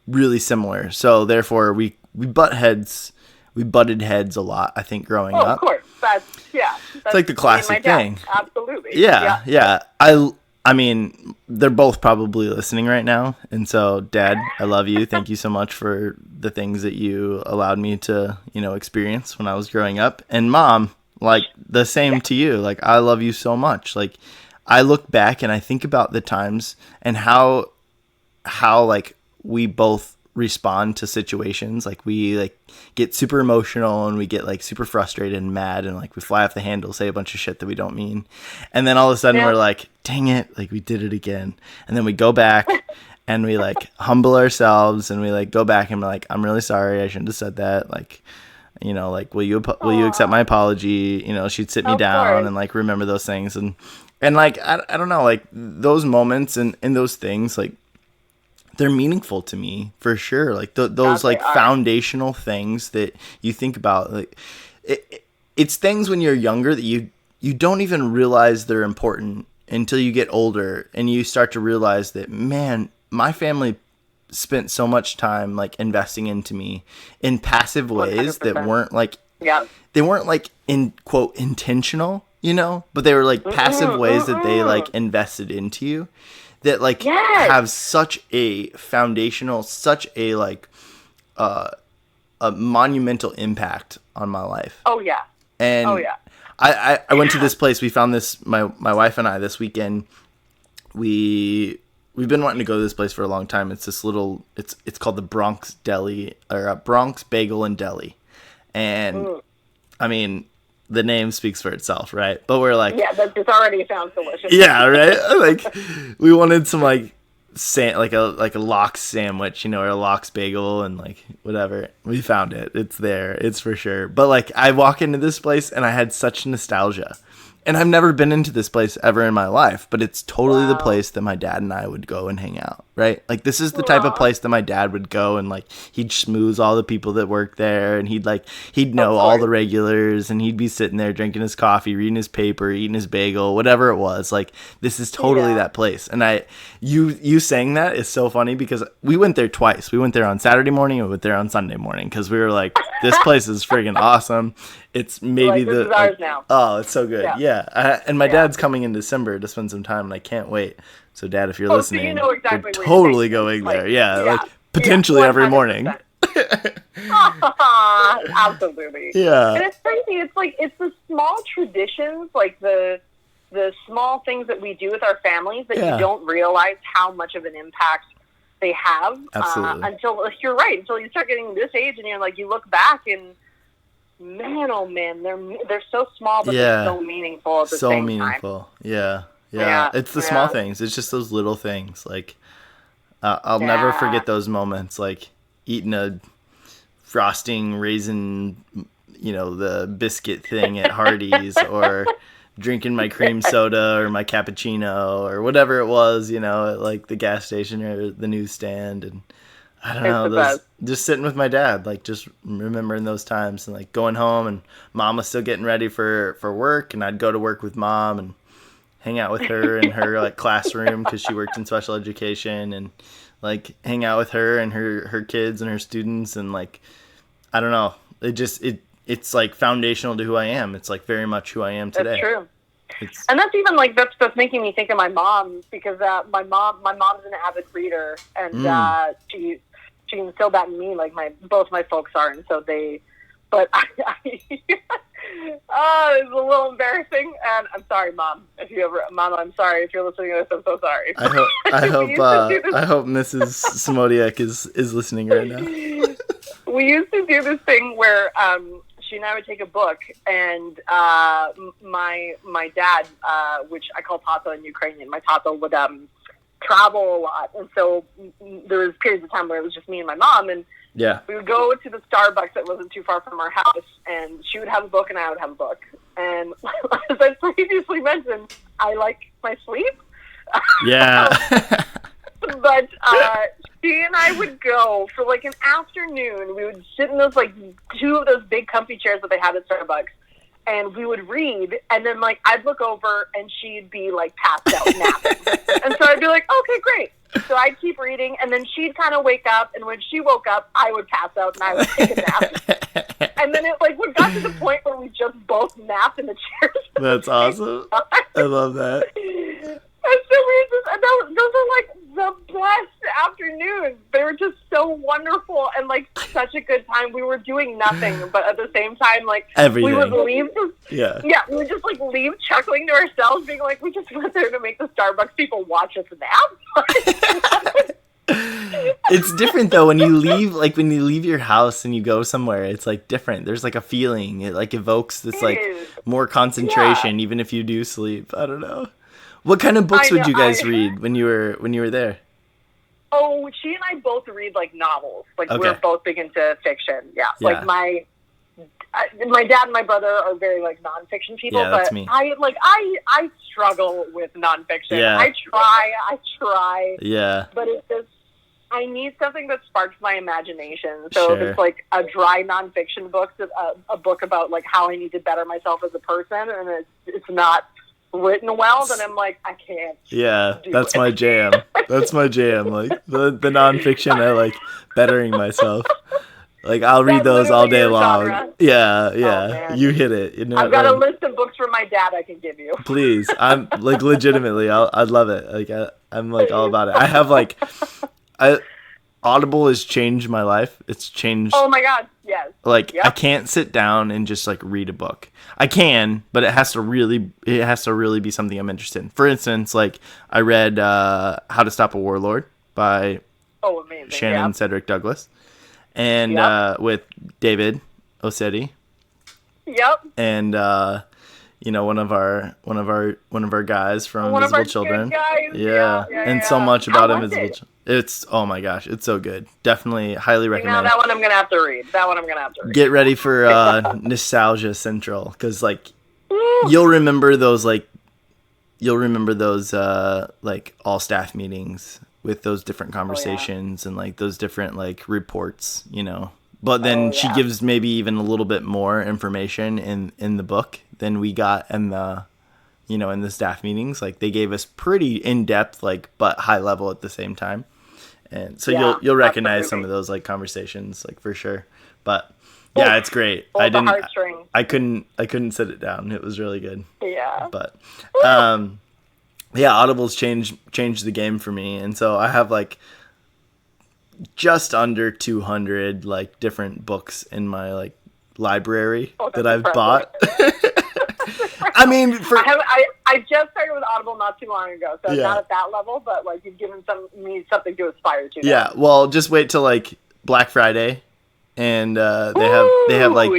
[SPEAKER 1] really similar. So, therefore, we butted heads a lot, I think, growing up.
[SPEAKER 2] Of course. That's
[SPEAKER 1] like the classic thing.
[SPEAKER 2] Absolutely.
[SPEAKER 1] Yeah. I mean, they're both probably listening right now. And so, Dad, I love you. Thank you so much for the things that you allowed me to, you know, experience when I was growing up. And Mom, like, the same to you. Like, I love you so much. Like, I look back and I think about the times and how like, we both respond to situations. Like, we, like, get super emotional and we get, like, super frustrated and mad and, like, we fly off the handle, say a bunch of shit that we don't mean, and then all of a sudden we're like, dang it, like, we did it again. And then we go back and we, like, humble ourselves and we, like, go back and we're like, I'm really sorry, I shouldn't have said that. Like, you know, like, will you accept my apology? You know, she'd sit me down and, like, remember those things. And like, I don't know, like, those moments and those things, like, they're meaningful to me for sure. Like, those like foundational things that you think about, like, it's things when you're younger that you don't even realize they're important until you get older and you start to realize that, man, my family spent so much time, like, investing into me in passive ways 100%. That weren't like, they weren't, like, in quote intentional, you know, but they were, like, passive ways that they, like, invested into you. That, like, have such a foundational, such a, like, a monumental impact on my life.
[SPEAKER 2] Oh, yeah.
[SPEAKER 1] And I went to this place. We found this, my wife and I, this weekend. we've been wanting to go to this place for a long time. It's this little, it's called the Bronx Deli, or Bronx Bagel and Deli. And I mean, the name speaks for itself, right? But we're like,
[SPEAKER 2] yeah, that just already sounds delicious.
[SPEAKER 1] Yeah, right. Like, we wanted some like a lox sandwich, you know, or a lox bagel, and like whatever. We found it. It's there. It's for sure. But like, I walk into this place and I had such nostalgia. And I've never been into this place ever in my life, but it's totally the place that my dad and I would go and hang out, right? Like, this is the type of place that my dad would go, and like, he'd schmooze all the people that work there, and he'd know all the regulars, and he'd be sitting there drinking his coffee, reading his paper, eating his bagel, whatever it was. Like, this is totally that place. And you saying that is so funny, because we went there twice. We went there on Saturday morning and we went there on Sunday morning, because we were like, this place is friggin' awesome. It's maybe
[SPEAKER 2] this is ours now.
[SPEAKER 1] Oh, it's so good. Yeah. And my dad's coming in December to spend some time, and I can't wait. So, Dad, if you're listening,
[SPEAKER 2] so you know exactly
[SPEAKER 1] we're totally going there. Like potentially every morning.
[SPEAKER 2] Absolutely.
[SPEAKER 1] Yeah.
[SPEAKER 2] And it's crazy. It's like, it's the small traditions, like the small things that we do with our families that you don't realize how much of an impact they have.
[SPEAKER 1] Absolutely.
[SPEAKER 2] Until you're right. Until you start getting this age, and you're like, you look back and, man, oh man, they're so small, but they're so meaningful at the same time. So meaningful.
[SPEAKER 1] Yeah. It's the small things. It's just those little things. Like, I'll never forget those moments. Like eating a frosting raisin, you know, the biscuit thing at Hardee's, or drinking my cream soda or my cappuccino or whatever it was, you know, at like the gas station or the newsstand. And I don't know, just sitting with my dad, like just remembering those times, and like going home, and Mom was still getting ready for work, and I'd go to work with Mom and hang out with her in her like classroom, because she worked in special education, and like hang out with her and her kids and her students, and like, I don't know, it's like foundational to who I am. It's like very much who I am today.
[SPEAKER 2] That's true. And that's even like, that's making me think of my mom, because my mom's an avid reader, and she instilled that in me, like both my folks are, and so but it's a little embarrassing, and I'm sorry, Mom, Mama, I'm sorry if you're listening to this. I'm so sorry.
[SPEAKER 1] I hope Mrs. Semotiuk is listening right now.
[SPEAKER 2] We used to do this thing where she and I would take a book, and my dad, which I call Tata in Ukrainian, my Tata would travel a lot, and so there was periods of time where it was just me and my mom, and we would go to the Starbucks that wasn't too far from our house, and she would have a book and I would have a book. And as I previously mentioned, I like my sleep. But she and I would go for like an afternoon. We would sit in those like two of those big comfy chairs that they had at Starbucks, and we would read, and then like I'd look over and she'd be like passed out napping. And so I'd be like, okay, great. So I'd keep reading, and then she'd kind of wake up, and when she woke up, I would pass out and I would take a nap. And then it like we got to the point where we just both napped in the chairs.
[SPEAKER 1] That's awesome. I love that.
[SPEAKER 2] And so those are like the best afternoons. They were just so wonderful and like such a good time. We were doing nothing, but at the same time, like
[SPEAKER 1] everything.
[SPEAKER 2] We would leave. We would just like leave chuckling to ourselves, being like, we just went there to make the Starbucks people watch us nap.
[SPEAKER 1] It's different though when you leave your house and you go somewhere. It's like different. There's like a feeling. It like evokes this like more concentration, even if you do sleep. I don't know. What kind of books would you guys read when you were there?
[SPEAKER 2] Oh, she and I both read like novels. Like we're both big into fiction. Yeah. Like my dad and my brother are very like nonfiction people, but me. I struggle with nonfiction.
[SPEAKER 1] Yeah.
[SPEAKER 2] I try.
[SPEAKER 1] Yeah.
[SPEAKER 2] But it's just I need something that sparks my imagination. So if it's like a dry nonfiction book, a book about like how I need to better myself as a person, and it's not written well, then I'm like, I can't.
[SPEAKER 1] Yeah, that's my jam. That's my jam. Like the nonfiction, I like bettering myself. Like I'll read those all day long. Genre. Yeah. You hit it. You know,
[SPEAKER 2] I've got a list of books from my dad I can give you.
[SPEAKER 1] Please, I'm like legitimately, I'd love it. Like I'm like all about it. I have like, Audible has changed my life. It's changed.
[SPEAKER 2] Oh my God, yes.
[SPEAKER 1] Like, I can't sit down and just like read a book. I can, but it has to really be something I'm interested in. For instance, like I read How to Stop a Warlord by Shannon Cedric Douglas, and with David Osetti.
[SPEAKER 2] Yep.
[SPEAKER 1] And one of our guys from Invisible Children. And so much about Invisible Children. It's, oh my gosh, it's so good. Definitely highly recommend.
[SPEAKER 2] That one I'm gonna have to read.
[SPEAKER 1] Get ready for Nostalgia Central, because like you'll remember those like all staff meetings with those different conversations and like those different like reports, But then she gives maybe even a little bit more information in the book than we got in the in the staff meetings. Like they gave us pretty in depth, like, but high level at the same time. And so you'll recognize some of those like conversations, like for sure. But yeah, it's great. I couldn't sit it down. It was really good.
[SPEAKER 2] Yeah.
[SPEAKER 1] But Audible's changed the game for me, and so I have like just under 200 like different books in my like library that I've bought. I mean,
[SPEAKER 2] I just started with Audible not too long ago, so it's not at that level, but like you've given me something to aspire to.
[SPEAKER 1] Yeah, well, just wait till like Black Friday, and they have like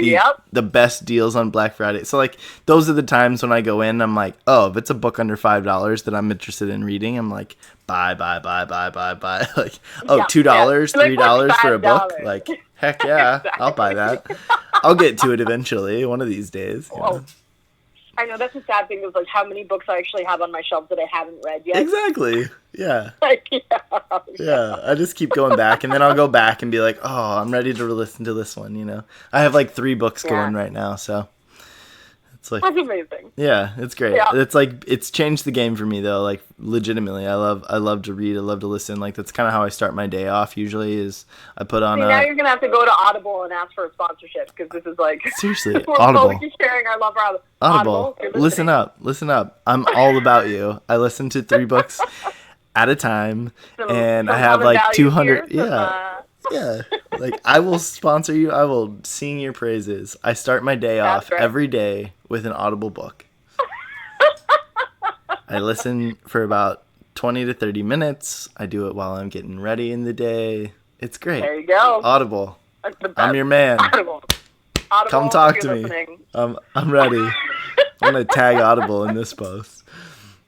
[SPEAKER 1] the best deals on Black Friday. So like those are the times when I go in, I'm like, oh, if it's a book under $5 that I'm interested in reading, I'm like, buy. Like, oh, $2, $3 for a book, like heck yeah, exactly. I'll buy that. I'll get to it eventually, one of these days.
[SPEAKER 2] I know, that's the sad thing, is like how many books I actually have on my shelf that I haven't read yet.
[SPEAKER 1] Exactly. Yeah. Yeah. I just keep going back, and then I'll go back and be like, oh, I'm ready to listen to this one, I have like 3 books going right now, so it's like,
[SPEAKER 2] that's amazing.
[SPEAKER 1] Yeah, it's great. Yeah. It's like, it's changed the game for me though, like legitimately. I love to read, I love to listen. Like that's kind of how I start my day off usually, is I put on
[SPEAKER 2] now you're gonna have to go to Audible and ask for a sponsorship, because this is like
[SPEAKER 1] seriously
[SPEAKER 2] we're
[SPEAKER 1] Audible.
[SPEAKER 2] Both sharing our love for
[SPEAKER 1] Audible. Listen up. I'm all about you. I listen to 3 books at a time, and I have like 200. Yeah. Like I will sponsor you. I will sing your praises. I start my day off every day with an Audible book. I listen for about 20 to 30 minutes. I do it while I'm getting ready in the day. It's great.
[SPEAKER 2] There you go.
[SPEAKER 1] Audible. I'm your man.
[SPEAKER 2] Audible,
[SPEAKER 1] come talk to me. I'm ready. I'm going to tag Audible in this post.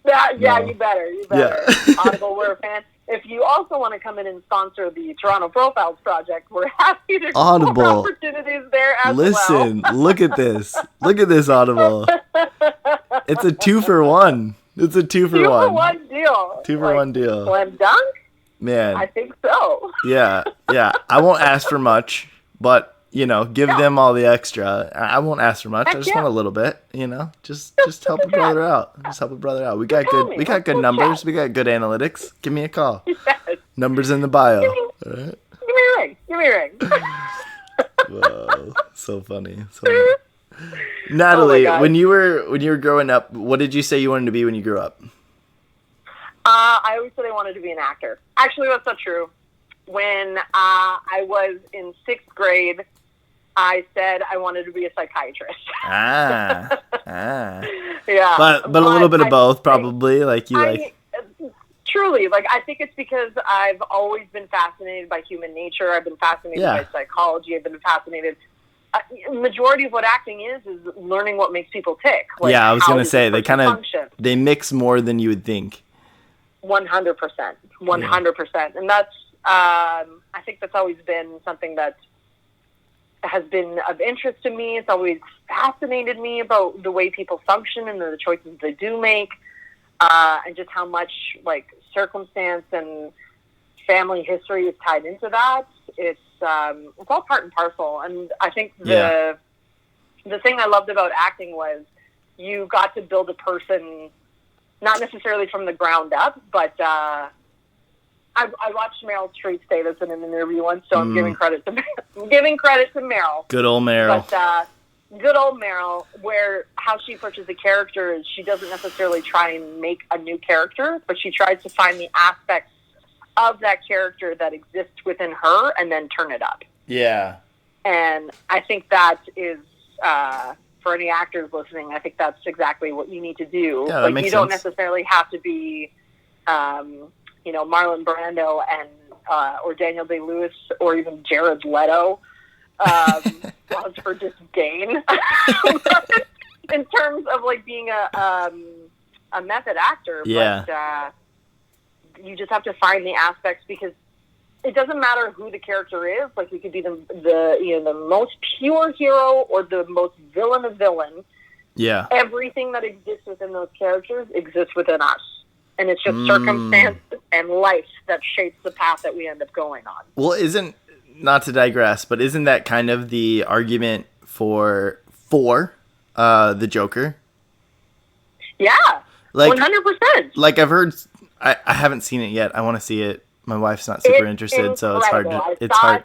[SPEAKER 2] Yeah, you better. Yeah. Audible, we're a fan. If you also want to come in and sponsor the Toronto Profiles Project, we're happy to explore opportunities there as well.
[SPEAKER 1] Listen, look at this. Look at this, Audible. It's a 2-for-1. It's a 2-for-1
[SPEAKER 2] deal.
[SPEAKER 1] 2-for-1 deal.
[SPEAKER 2] Slam dunk?
[SPEAKER 1] Man.
[SPEAKER 2] I think so.
[SPEAKER 1] Yeah. I won't ask for much, but, give them all the extra. I won't ask for much. I just want a little bit, Just help a brother out. Just help a brother out. We got good numbers. We got good analytics. Give me a call.
[SPEAKER 2] Yes.
[SPEAKER 1] Numbers in the bio. All right?
[SPEAKER 2] Give me a ring.
[SPEAKER 1] Whoa. So funny. Natalie, when you were growing up, what did you say you wanted to be when you grew up?
[SPEAKER 2] I always said I wanted to be an actor. Actually, that's not true. When I was in 6th grade, I said I wanted to be a psychiatrist.
[SPEAKER 1] Yeah.
[SPEAKER 2] But
[SPEAKER 1] a little bit of both, probably.
[SPEAKER 2] Truly, I think it's because I've always been fascinated by human nature. I've been fascinated by psychology. I've been fascinated. Majority of what acting is learning what makes people tick.
[SPEAKER 1] I was going to say they mix more than you would think.
[SPEAKER 2] 100%, 100%, and that's. I think that's always been something that has been of interest to me. It's always fascinated me about the way people function and the choices they do make, and just how much circumstance and family history is tied into that. It's all part and parcel. And I think the thing I loved about acting was you got to build a person, not necessarily from the ground up, but I watched Meryl Streep say this in an interview once, so I'm giving credit to Meryl.
[SPEAKER 1] Good old Meryl.
[SPEAKER 2] But good old Meryl, where how she approaches a character is she doesn't necessarily try and make a new character, but she tries to find the aspects of that character that exists within her and then turn it up.
[SPEAKER 1] Yeah.
[SPEAKER 2] And I think that is, for any actors listening, I think that's exactly what you need to do.
[SPEAKER 1] Yeah, that makes
[SPEAKER 2] you don't
[SPEAKER 1] sense.
[SPEAKER 2] necessarily have to be, Marlon Brando and or Daniel Day-Lewis or even Jared Leto for disdain in terms of like being a method actor.
[SPEAKER 1] Yeah.
[SPEAKER 2] But you just have to find the aspects, because it doesn't matter who the character is. Like, we could be the most pure hero or the most villain of villain.
[SPEAKER 1] Yeah.
[SPEAKER 2] Everything that exists within those characters exists within us. And it's just circumstance and life that shapes the path that we end up going on.
[SPEAKER 1] Well, not to digress, but isn't that kind of the argument for the Joker?
[SPEAKER 2] Yeah.
[SPEAKER 1] Like
[SPEAKER 2] 100%.
[SPEAKER 1] Like, I've heard, I haven't seen it yet. I want to see it. My wife's not super interested, so it's hard. It's hard.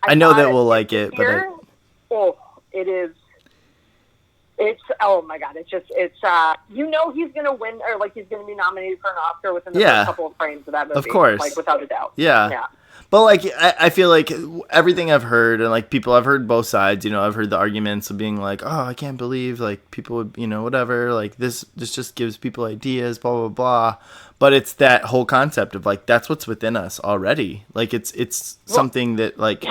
[SPEAKER 1] I know that we'll like it, but
[SPEAKER 2] it is. It's, oh my God, it's he's going to win, or like he's going to be nominated for an Oscar within the first couple of frames of that movie.
[SPEAKER 1] Of course.
[SPEAKER 2] Like, without a doubt.
[SPEAKER 1] Yeah. But like, I feel like everything I've heard, and like I've heard both sides, I've heard the arguments of being like, oh, I can't believe like people would, whatever, like this just gives people ideas, blah, blah, blah. But it's that whole concept of like, that's what's within us already. Like it's something that like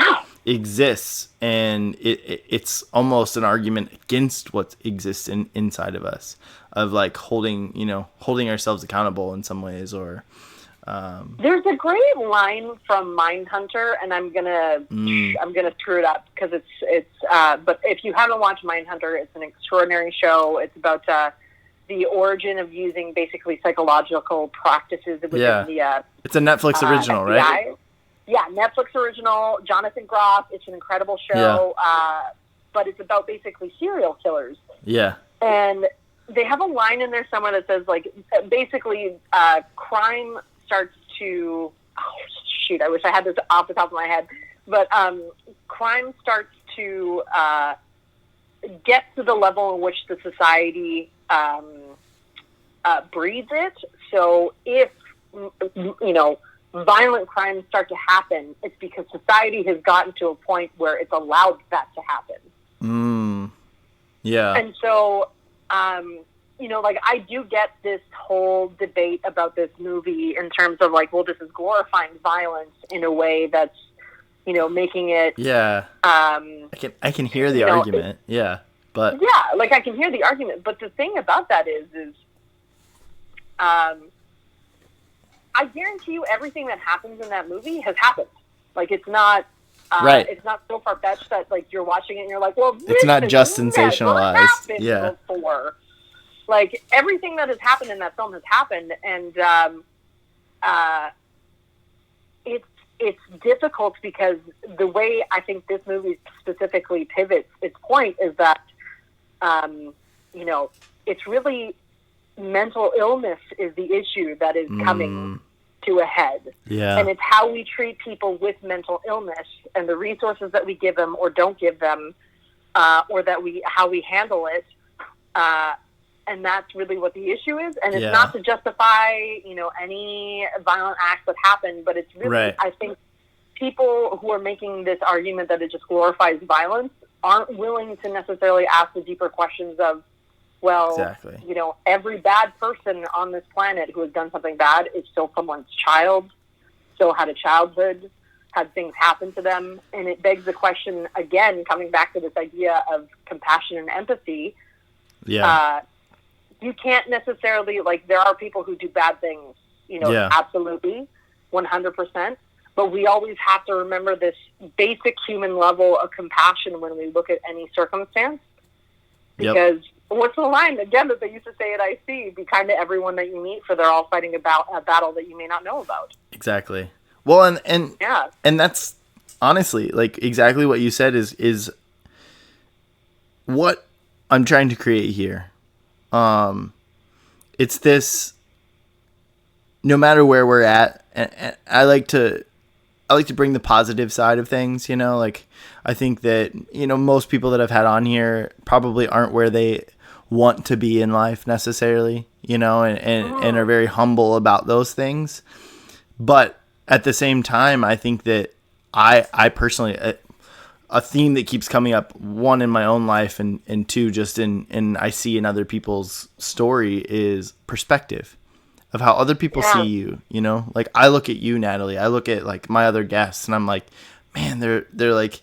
[SPEAKER 1] exists, and it's almost an argument against what exists inside of us, of like holding ourselves accountable in some ways, or
[SPEAKER 2] there's a great line from Mindhunter, and I'm gonna screw it up because it's but if you haven't watched Mindhunter, it's an extraordinary show. It's about the origin of using basically psychological practices within the
[SPEAKER 1] it's a Netflix original,
[SPEAKER 2] FBI.
[SPEAKER 1] right?
[SPEAKER 2] Yeah, Netflix original, Jonathan Groff. It's an incredible show, but it's about basically serial killers.
[SPEAKER 1] Yeah.
[SPEAKER 2] And they have a line in there somewhere that says, like, basically, crime starts to... Oh, shoot, I wish I had this off the top of my head. But crime starts to get to the level in which the society breeds it. So if, violent crimes start to happen, it's because society has gotten to a point where it's allowed that to happen.
[SPEAKER 1] Yeah.
[SPEAKER 2] And so, like, I do get this whole debate about this movie in terms of like, well, this is glorifying violence in a way that's, making it.
[SPEAKER 1] Yeah. I can hear the argument. But
[SPEAKER 2] yeah, like I can hear the argument. But the thing about that is I guarantee you everything that happens in that movie has happened. Like, it's not
[SPEAKER 1] right.
[SPEAKER 2] It's not so far-fetched that, like, you're watching it and you're like, well,
[SPEAKER 1] it's not just sensationalized. Yeah.
[SPEAKER 2] Before. Like, everything that has happened in that film has happened, and it's difficult because the way I think this movie specifically pivots its point is that, it's really mental illness is the issue that is coming to a head.
[SPEAKER 1] Yeah.
[SPEAKER 2] And it's how we treat people with mental illness and the resources that we give them or don't give them, or how we handle it. And that's really what the issue is. And it's not to justify, any violent acts that happen, but it's really, I think people who are making this argument that it just glorifies violence aren't willing to necessarily ask the deeper questions of, well,
[SPEAKER 1] exactly.
[SPEAKER 2] Every bad person on this planet who has done something bad is still someone's child, still had a childhood, had things happen to them. And it begs the question, again, coming back to this idea of compassion and empathy.
[SPEAKER 1] Yeah.
[SPEAKER 2] You can't necessarily, like, there are people who do bad things, absolutely, 100%. But we always have to remember this basic human level of compassion when we look at any circumstance. Because what's the line, again, that they used to say at IC? Be kind to everyone that you meet, for they're all fighting a battle that you may not know about.
[SPEAKER 1] Exactly. Well, and that's honestly, like, exactly what you said is what I'm trying to create here. It's this, no matter where we're at, and I like to bring the positive side of things, like, I think that, most people that I've had on here probably aren't where they want to be in life necessarily, and are very humble about those things. But at the same time, I think that I personally, a theme that keeps coming up, one, in my own life, and two, just in I see in other people's story, is perspective of how other people see you, you know? Like, I look at you, Natalie, I look at, like, my other guests, and I'm like, man, they're like,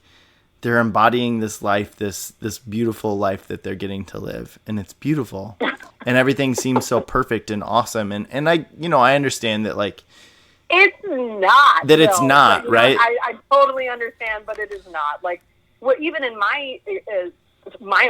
[SPEAKER 1] they're embodying this life, this beautiful life that they're getting to live, and it's beautiful. And everything seems so perfect and awesome. And I, you know, I understand that, like,
[SPEAKER 2] it's not.
[SPEAKER 1] That it's not, but, right?
[SPEAKER 2] I totally understand, but it is not. Like, even in my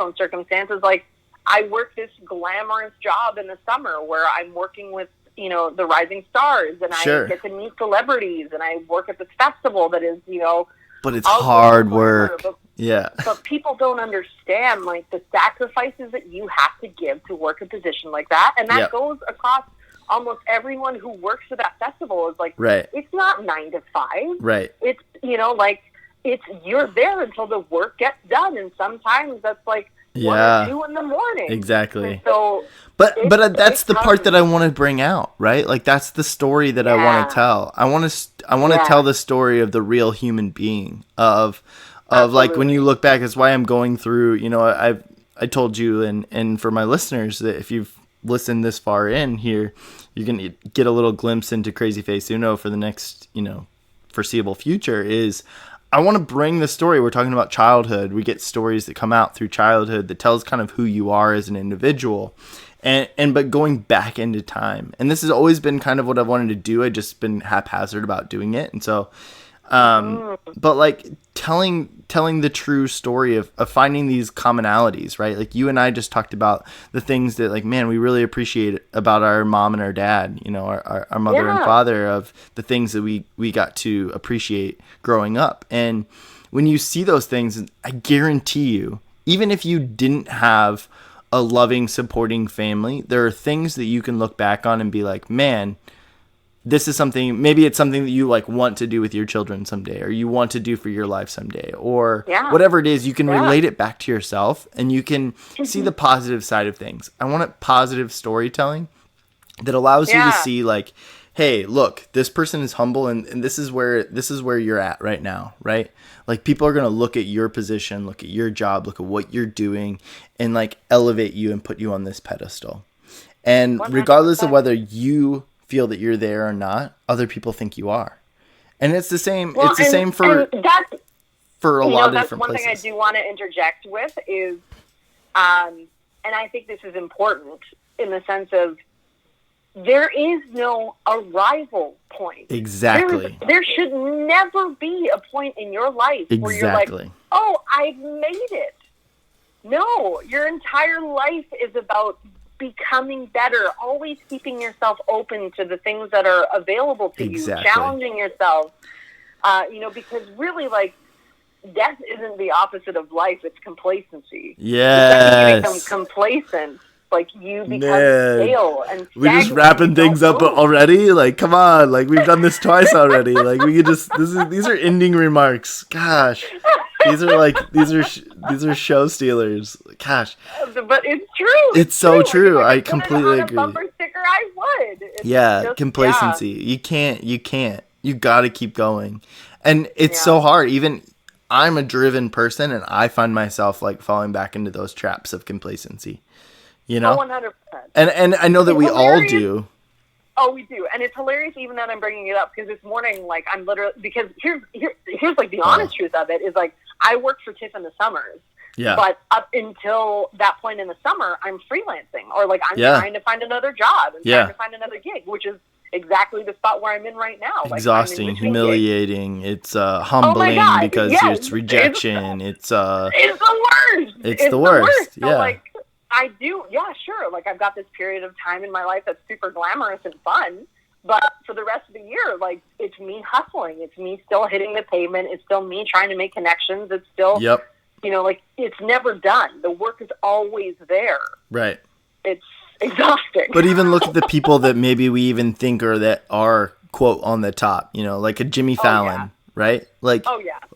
[SPEAKER 2] own circumstances, like, I work this glamorous job in the summer where I'm working with, you know, the rising stars, and I get to meet celebrities, and I work at this festival that is, you know,
[SPEAKER 1] but it's hard work.
[SPEAKER 2] But people don't understand, like, the sacrifices that you have to give to work a position like that, and that goes across almost everyone who works at that festival. Is like, it's not 9 to 5.
[SPEAKER 1] Right.
[SPEAKER 2] It's, you know, like, it's, you're there until the work gets done, and sometimes that's like 1 or 2 in the morning.
[SPEAKER 1] Exactly.
[SPEAKER 2] And so,
[SPEAKER 1] but that's the part that I want to bring out, right? Like, that's the story that I want to tell. I want to tell the story of the real human being of like, when you look back. It's why I'm going through, you know, I told you, and for my listeners, that if you've listened this far in here, you're going to get a little glimpse into Crazy Face Uno for the next, you know, foreseeable future. Is I want to bring the story. We're talking about childhood. We get stories that come out through childhood that tells kind of who you are as an individual, but going back into time. And this has always been kind of what I've wanted to do. I just been haphazard about doing it. And so, but like telling the true story of finding these commonalities, right? Like, you and I just talked about the things that, like, man, we really appreciate about our mom and our dad, you know, our mother and father, of the things that we got to appreciate growing up. And when you see those things, I guarantee you, even if you didn't have a loving, supporting family, there are things that you can look back on and be like, man, this is something, maybe it's something that you, like, want to do with your children someday, or you want to do for your life someday, or whatever it is, you can relate it back to yourself, and you can see the positive side of things. I want a positive storytelling that allows you to see, like, hey, look, this person is humble, and this is where you're at right now, right? Like, people are going to look at your position, look at your job, look at what you're doing, and, like, elevate you and put you on this pedestal. And 100%. Regardless of whether you feel that you're there or not, other people think you are. And it's the same. Well, it's the same for a lot of different places.
[SPEAKER 2] That's one thing I do want to interject with is, and I think this is important in the sense of, there is no arrival point.
[SPEAKER 1] Exactly.
[SPEAKER 2] There should never be a point in your life where you're like, oh, I've made it. No, your entire life is about becoming better, always keeping yourself open to the things that are available to you, challenging yourself, you know, because really, like, death isn't the opposite of life, it's complacency.
[SPEAKER 1] Yes.
[SPEAKER 2] You become complacent, like, you become stale and
[SPEAKER 1] we're just wrapping things up already. Like, come on, like, we've done this twice already. Like, we could just these are ending remarks. Gosh, these are show stealers. Gosh,
[SPEAKER 2] but it's true.
[SPEAKER 1] It's so true. I completely agree.
[SPEAKER 2] On a bumper sticker, I would. It's
[SPEAKER 1] complacency. You can't. You got to keep going, and it's so hard. Even I'm a driven person, and I find myself, like, falling back into those traps of complacency. You know,
[SPEAKER 2] 100%.
[SPEAKER 1] And I know that we all do.
[SPEAKER 2] Oh, we do, and it's hilarious even that I'm bringing it up, because this morning, like, I'm literally, because here's like the honest truth of it is, like, I work for TIFF in the summers. Yeah. But up until that point in the summer, I'm freelancing, or, like, I'm trying to find another job and trying to find another gig, which is exactly the spot where I'm in right now.
[SPEAKER 1] Exhausting, like, humiliating. It's humbling because it's rejection. It's the
[SPEAKER 2] worst.
[SPEAKER 1] It's the worst.
[SPEAKER 2] So, like, I do, sure. Like, I've got this period of time in my life that's super glamorous and fun, but for the rest of the year, like, it's me hustling. It's me still hitting the pavement. It's still me trying to make connections. It's still, you know, like, it's never done. The work is always there. Right. It's exhausting.
[SPEAKER 1] But even look at the people that maybe we even think that are, quote, on the top, you know, like a Jimmy Fallon, right? Like,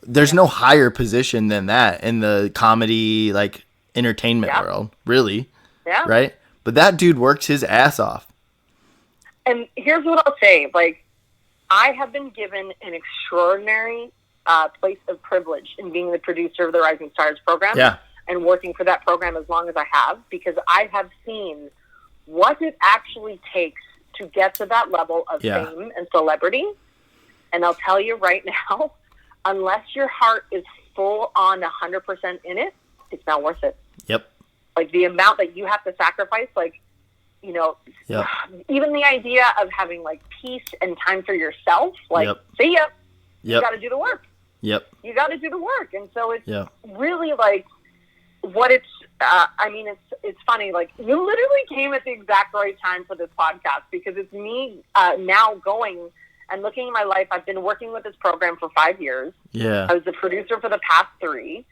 [SPEAKER 1] there's no higher position than that in the comedy, like, entertainment world, really, right? But that dude works his ass off.
[SPEAKER 2] And here's what I'll say, like, I have been given an extraordinary place of privilege in being the producer of the Rising Stars program and working for that program as long as I have, because I have seen what it actually takes to get to that level of fame and celebrity. And I'll tell you right now, unless your heart is full on 100% in it, it's not worth it.
[SPEAKER 1] Yep.
[SPEAKER 2] Like the amount that you have to sacrifice, like, you know, even the idea of having like peace and time for yourself, like, see ya. You got to do the work.
[SPEAKER 1] Yep.
[SPEAKER 2] You got to do the work. And so it's really like what it's, I mean, it's funny. Like, you literally came at the exact right time for this podcast, because it's me now going and looking at my life. I've been working with this program for 5 years.
[SPEAKER 1] Yeah.
[SPEAKER 2] I was the producer for the past 3.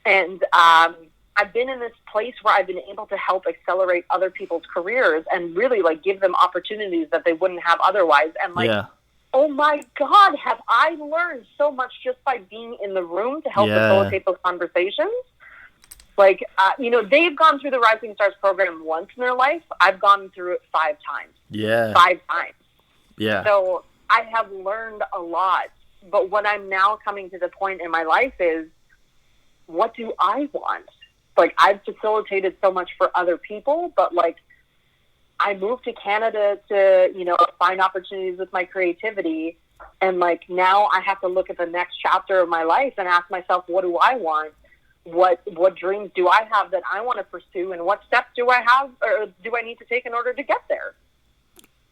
[SPEAKER 2] And I've been in this place where I've been able to help accelerate other people's careers and really like give them opportunities that they wouldn't have otherwise. And like, oh my God, have I learned so much just by being in the room to help facilitate those conversations. Like, you know, they've gone through the Rising Stars program once in their life. I've gone through it 5 times.
[SPEAKER 1] Yeah.
[SPEAKER 2] 5 times.
[SPEAKER 1] Yeah.
[SPEAKER 2] So I have learned a lot. But what I'm now coming to the point in my life is, what do I want? Like, I've facilitated so much for other people, but like, I moved to Canada to, you know, find opportunities with my creativity. And like, now I have to look at the next chapter of my life and ask myself, what do I want? What dreams do I have that I want to pursue, and what steps do I have or do I need to take in order to get there?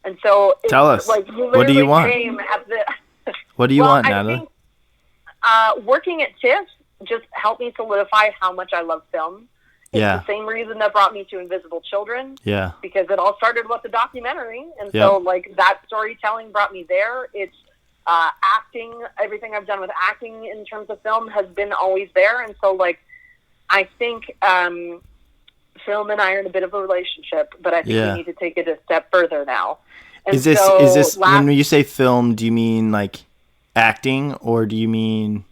[SPEAKER 2] And so
[SPEAKER 1] tell us,
[SPEAKER 2] like,
[SPEAKER 1] what do you want? What do you want, Natalie?
[SPEAKER 2] I think, working at TIFF just helped me solidify how much I love film. It's the same reason that brought me to Invisible Children. Yeah. Because it all started with the documentary. And so like that storytelling brought me there. It's acting, everything I've done with acting in terms of film has been always there. And so like, I think film and I are in a bit of a relationship, but I think we need to take it a step further now. And
[SPEAKER 1] is this when you say film, do you mean like acting, or do you mean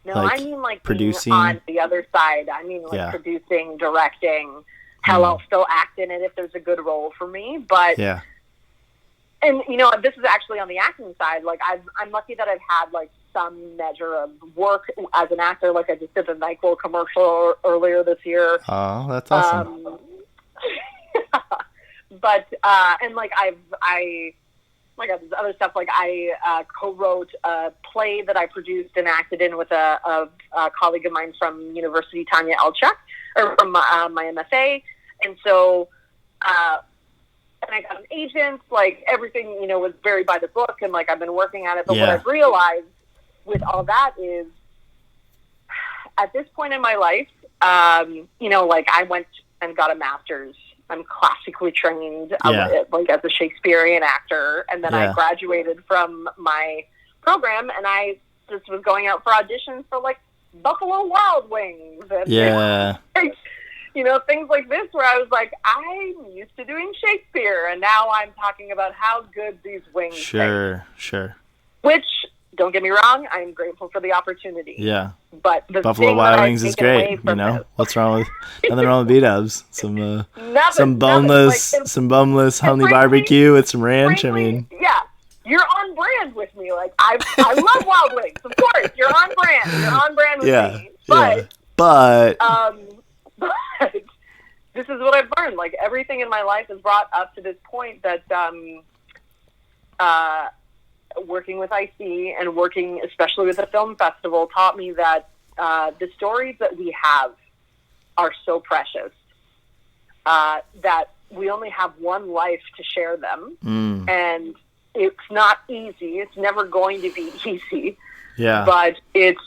[SPEAKER 2] No, I mean like producing on the other side. I mean like producing, directing. Hell, I'll still act in it if there's a good role for me. But and you know, this is actually on the acting side. Like I'm lucky that I've had like some measure of work as an actor. Like I just did the NyQuil commercial earlier this year.
[SPEAKER 1] Oh, that's awesome.
[SPEAKER 2] But and like I got this other stuff. Like I co-wrote a play that I produced and acted in with a colleague of mine from University, Tanya Elchuk, or from my MFA. And so, and I got an agent. Like everything, you know, was very by the book, and like I've been working at it. But what I've realized with all that is, at this point in my life, you know, like I went and got a master's. I'm classically trained, like as a Shakespearean actor, and then I graduated from my program, and I just was going out for auditions for like Buffalo Wild Wings, and you know, things like this, where I was like, I'm used to doing Shakespeare, and now I'm talking about how good these wings taste. Which, don't get me wrong, I'm grateful for the opportunity. Yeah. But the
[SPEAKER 1] Buffalo Wild Wings is great, you know? What's wrong with nothing wrong with B-dubs? Some boneless honey barbecue with some ranch.
[SPEAKER 2] Frankly,
[SPEAKER 1] I mean,
[SPEAKER 2] yeah, you're on brand with me. Like I love Wild Wings, of course. You're on brand. You're on brand with me. But this is what I've learned. Like everything in my life is brought up to this point that working with IC and working especially with a film festival taught me that the stories that we have are so precious that we only have one life to share them. And it's not easy. It's never going to be easy. Yeah. But it's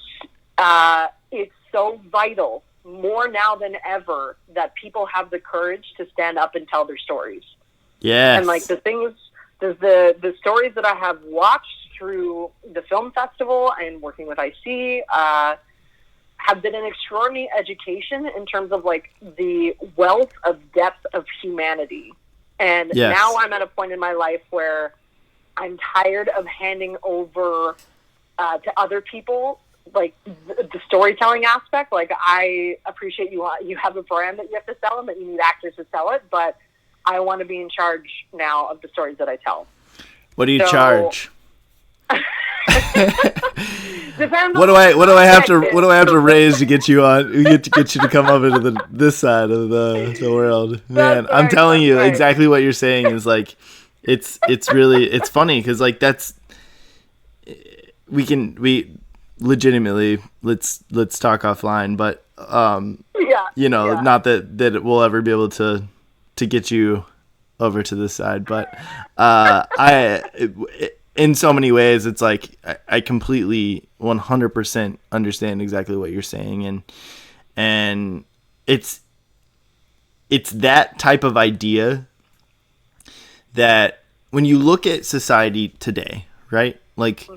[SPEAKER 2] so vital, more now than ever, that people have the courage to stand up and tell their stories. Yeah. And like the things, the stories that I have watched through the film festival and working with IC have been an extraordinary education in terms of like the wealth of depth of humanity. And now I'm at a point in my life where I'm tired of handing over to other people like the storytelling aspect. Like I appreciate you have a brand that you have to sell and that you need actors to sell it, but I want to be in charge now of the stories that I tell.
[SPEAKER 1] What do you charge?
[SPEAKER 2] Depends
[SPEAKER 1] what do I have to raise to get you on get you to come up into this side of the world? Man,
[SPEAKER 2] That's
[SPEAKER 1] I'm
[SPEAKER 2] right,
[SPEAKER 1] telling you
[SPEAKER 2] right.
[SPEAKER 1] exactly what you're saying is like it's really it's funny because like that's we legitimately let's talk offline, but not that it will ever be able to get you over to this side, but in so many ways, it's like I completely 100% understand exactly what you're saying, and it's that type of idea that when you look at society today, right? Like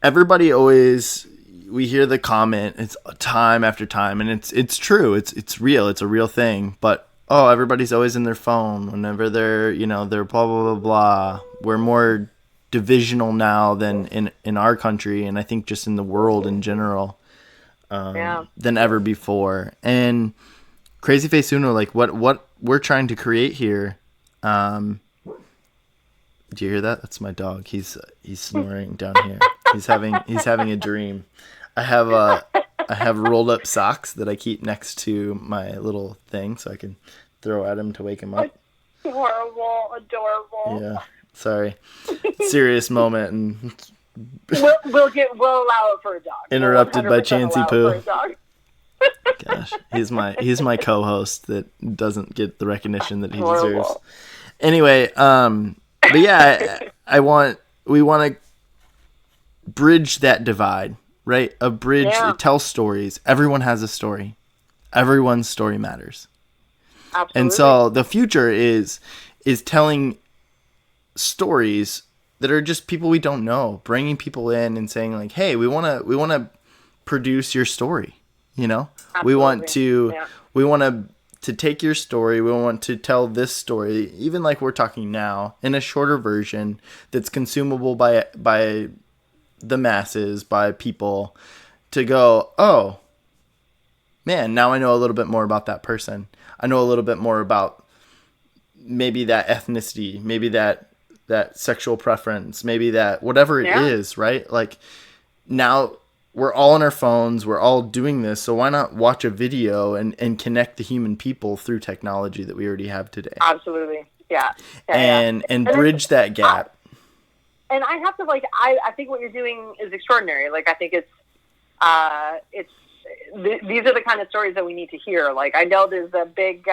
[SPEAKER 1] everybody always we hear the comment, it's time after time, and it's true, it's real, it's a real thing, but everybody's always in their phone whenever they're they're blah blah blah blah. We're more divisional now than in our country, and I think just in the world in general, than ever before. And Crazy Face Uno, like what we're trying to create here. Do you hear that? That's my dog. He's snoring down here. He's having a dream. I have rolled up socks that I keep next to my little thing so I can throw at him to wake him up.
[SPEAKER 2] Adorable.
[SPEAKER 1] Yeah. Sorry. Serious moment and
[SPEAKER 2] we'll allow it for a dog.
[SPEAKER 1] Interrupted by Chansey Poo.
[SPEAKER 2] Gosh,
[SPEAKER 1] he's my co-host that doesn't get the recognition that he deserves. Anyway, but yeah, we want to bridge that divide, right? A bridge that tells stories. Everyone has a story. Everyone's story matters.
[SPEAKER 2] Absolutely.
[SPEAKER 1] And so the future is telling stories that are just people we don't know, bringing people in and saying like, "Hey, we want to produce your story."
[SPEAKER 2] Absolutely.
[SPEAKER 1] We want to take your story. We want to tell this story, even like we're talking now, in a shorter version that's consumable by the masses, by people, to go, "Oh, man, now I know a little bit more about that person. I know a little bit more about maybe that ethnicity, maybe that sexual preference, maybe that whatever it is," right? Like now we're all on our phones, we're all doing this, so why not watch a video and connect the human people through technology that we already have today?
[SPEAKER 2] Absolutely. Yeah.
[SPEAKER 1] And bridge that gap.
[SPEAKER 2] And I have to I think what you're doing is extraordinary. Like I think these are the kind of stories that we need to hear. Like I know there's a big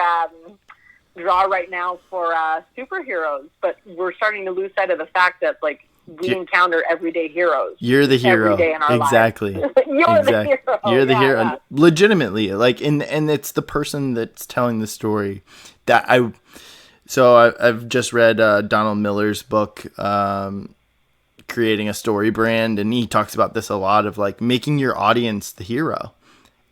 [SPEAKER 2] draw right now for superheroes, but we're starting to lose sight of the fact that we encounter everyday heroes.
[SPEAKER 1] You're the hero.
[SPEAKER 2] Every day in our
[SPEAKER 1] exactly.
[SPEAKER 2] lives. The hero.
[SPEAKER 1] You're the hero. Yeah. Legitimately, and it's the person that's telling the story that I've just read Donald Miller's book, Creating a Story Brand, and he talks about this a lot of making your audience the hero.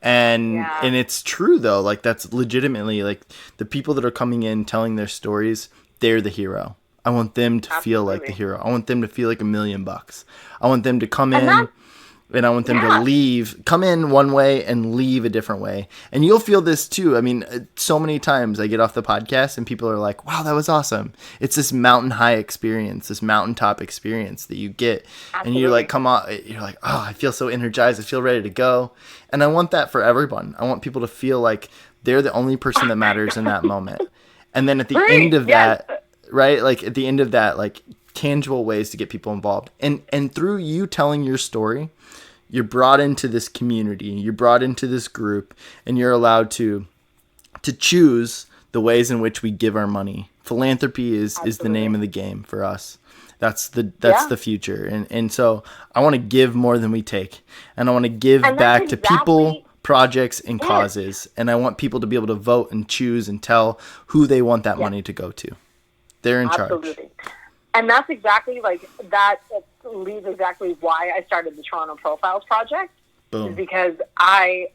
[SPEAKER 1] And it's true though, that's legitimately the people that are coming in telling their stories, they're the hero. I want them to feel like the hero. I want them to feel like $1 million. I want them to come in and I want them to come in one way and leave a different way. And you'll feel this too. I mean, so many times I get off the podcast and people are like, "Wow, that was awesome." It's this mountain high experience, this mountaintop experience that you get. Absolutely. And you're come on, you're like, "Oh, I feel so energized. I feel ready to go." And I want that for everyone. I want people to feel like they're the only person that matters in that moment. And then at the end of that, right? At the end of that, tangible ways to get people involved. And through you telling your story, you're brought into this community, you're brought into this group, and you're allowed to choose the ways in which we give our money. Philanthropy is the name of the game for us. That's the future. And so I want to give more than we take. And I want to give back to people, projects, and causes. And I want people to be able to vote and choose and tell who they want that money to go to. They're in charge.
[SPEAKER 2] And that's exactly that leads exactly why I started the Toronto Profiles Project. Boom. Is because I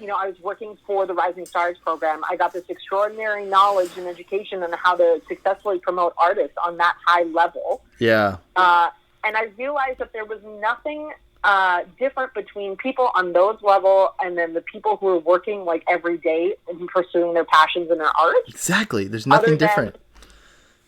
[SPEAKER 2] was working for the Rising Stars program. I got this extraordinary knowledge and education on how to successfully promote artists on that high level. Yeah. And I realized that there was nothing different between people on those level and then the people who are working every day and pursuing their passions and their art.
[SPEAKER 1] Exactly. There's nothing different.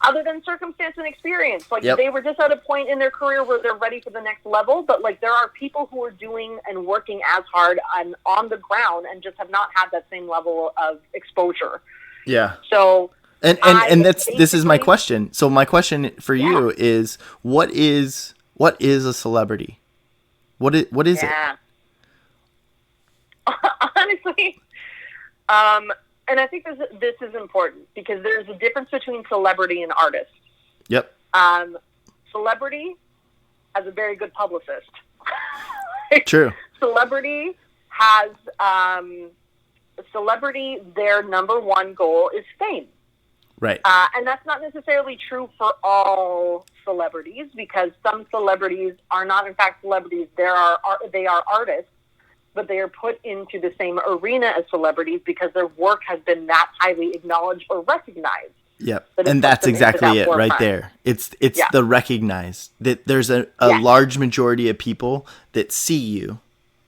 [SPEAKER 2] other than circumstance and experience. Like,
[SPEAKER 1] Yep.
[SPEAKER 2] they were just at a point in their career where they're ready for the next level, but, like, there are people who are doing and working as hard on the ground and just have not had that same level of exposure.
[SPEAKER 1] Yeah.
[SPEAKER 2] So...
[SPEAKER 1] And this is my question. So my question for you is, what is a celebrity? What is it?
[SPEAKER 2] Honestly, and I think this is important because there's a difference between celebrity and artist.
[SPEAKER 1] Yep.
[SPEAKER 2] Celebrity has a very good publicist.
[SPEAKER 1] True.
[SPEAKER 2] Celebrity has their number one goal is fame.
[SPEAKER 1] Right.
[SPEAKER 2] And that's not necessarily true for all celebrities, because some celebrities are not, in fact, celebrities. They are artists, but they are put into the same arena as celebrities because their work has been that highly acknowledged or recognized.
[SPEAKER 1] Yep. And that's exactly it right there. It's the recognized. That there's a large majority of people that see you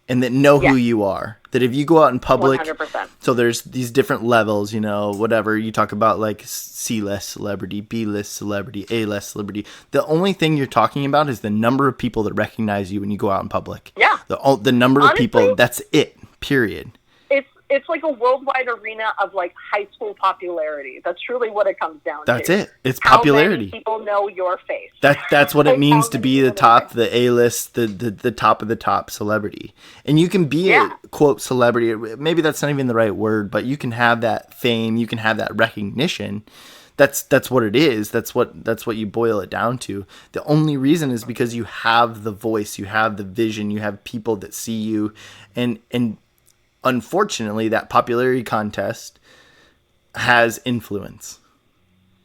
[SPEAKER 1] and that know who you are. That if you go out in public,
[SPEAKER 2] 100%.
[SPEAKER 1] So there's these different levels, whatever you talk about, like C-list celebrity, B-list celebrity, A-list celebrity. The only thing you're talking about is the number of people that recognize you when you go out in public.
[SPEAKER 2] Yeah.
[SPEAKER 1] The number of people, that's it, period.
[SPEAKER 2] It's like a worldwide arena of, like, high school popularity. That's truly what it comes down to.
[SPEAKER 1] That's it. It's popularity.
[SPEAKER 2] How many people know your face?
[SPEAKER 1] That's what it means to be the top, the A-list, the top of the top celebrity. And you can be a, quote, celebrity. Maybe that's not even the right word, but you can have that fame. You can have that recognition. That's what it is. That's what you boil it down to. The only reason is because you have the voice, you have the vision, you have people that see you, and unfortunately, that popularity contest has influence.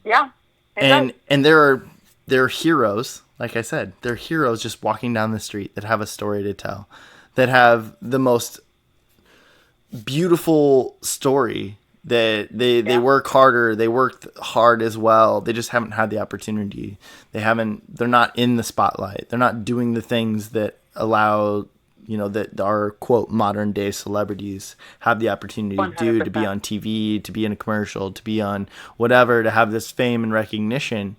[SPEAKER 2] Yeah.
[SPEAKER 1] And there are heroes, like I said, there are heroes just walking down the street that have a story to tell, that have the most beautiful story, that they work harder, they work hard as well. They just haven't had the opportunity. They're not in the spotlight. They're not doing the things that allow, that our, quote, modern day celebrities have the opportunity 100%. To do, to be on TV, to be in a commercial, to be on whatever, to have this fame and recognition.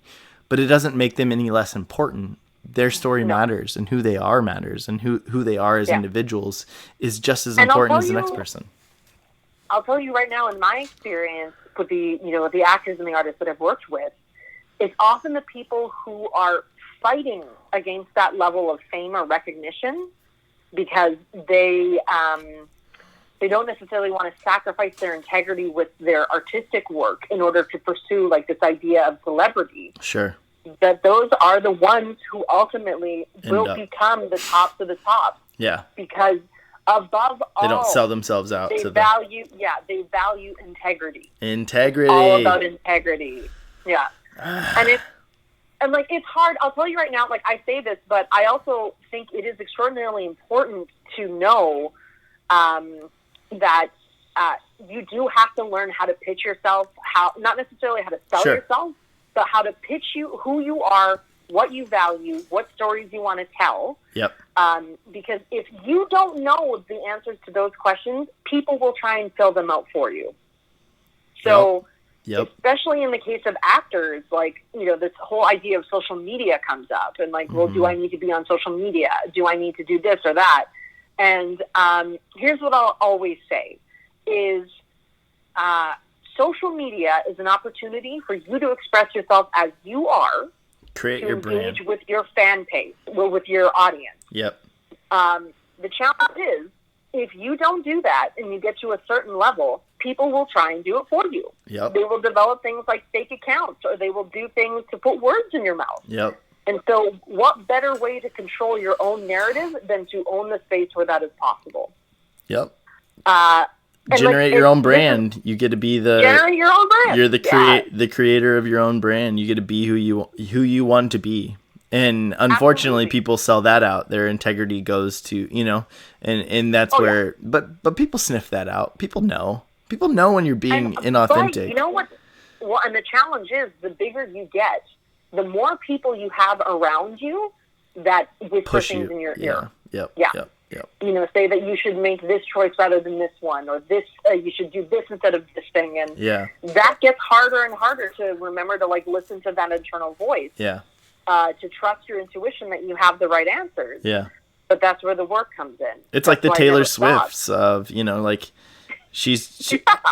[SPEAKER 1] But it doesn't make them any less important. Their story matters, and who they are matters, and who they are as individuals is just as important as the next person.
[SPEAKER 2] I'll tell you right now, in my experience with the actors and the artists that I've worked with, it's often the people who are fighting against that level of fame or recognition because they don't necessarily want to sacrifice their integrity with their artistic work in order to pursue, like, this idea of celebrity.
[SPEAKER 1] Sure.
[SPEAKER 2] That those are the ones who ultimately will become the tops of the tops.
[SPEAKER 1] Yeah.
[SPEAKER 2] Because above all,
[SPEAKER 1] they don't sell themselves out.
[SPEAKER 2] They value integrity.
[SPEAKER 1] Integrity.
[SPEAKER 2] All about integrity. Yeah. And it's hard. I'll tell you right now, like, I say this, but I also think it is extraordinarily important to know that you do have to learn how to pitch yourself, not necessarily how to sell yourself, but how to pitch who you are, what you value, what stories you want to tell.
[SPEAKER 1] Yep.
[SPEAKER 2] Because if you don't know the answers to those questions, people will try and fill them out for you. So... Yep. Especially in the case of actors, like, this whole idea of social media comes up and, like, well, do I need to be on social media? Do I need to do this or that? And here's what I'll always say is social media is an opportunity for you to express yourself as you are.
[SPEAKER 1] Create your brand.
[SPEAKER 2] To engage with your fan base, with your audience.
[SPEAKER 1] Yep.
[SPEAKER 2] The challenge is, if you don't do that and you get to a certain level, people will try and do it for you.
[SPEAKER 1] Yep.
[SPEAKER 2] They will develop things like fake accounts, or they will do things to put words in your mouth.
[SPEAKER 1] Yep.
[SPEAKER 2] And so what better way to control your own narrative than to own the space where that is possible?
[SPEAKER 1] Yep. Generate your own brand. You get to be
[SPEAKER 2] generate your own brand.
[SPEAKER 1] You're the creator of your own brand. You get to be who you want to be. And unfortunately, people sell that out. Their integrity goes to, and that's where, but people sniff that out. People know when you're being inauthentic.
[SPEAKER 2] But you know what? Well, and the challenge is, the bigger you get, the more people you have around you that whisper things in your ear.
[SPEAKER 1] Yep.
[SPEAKER 2] Yeah.
[SPEAKER 1] Yep. Yep.
[SPEAKER 2] Say that you should make this choice rather than this one, or this you should do this instead of this thing, and that gets harder and harder to remember to listen to that internal voice.
[SPEAKER 1] Yeah.
[SPEAKER 2] To trust your intuition that you have the right answers.
[SPEAKER 1] Yeah.
[SPEAKER 2] But that's where the work comes in.
[SPEAKER 1] It's like the Taylor Swifts of, I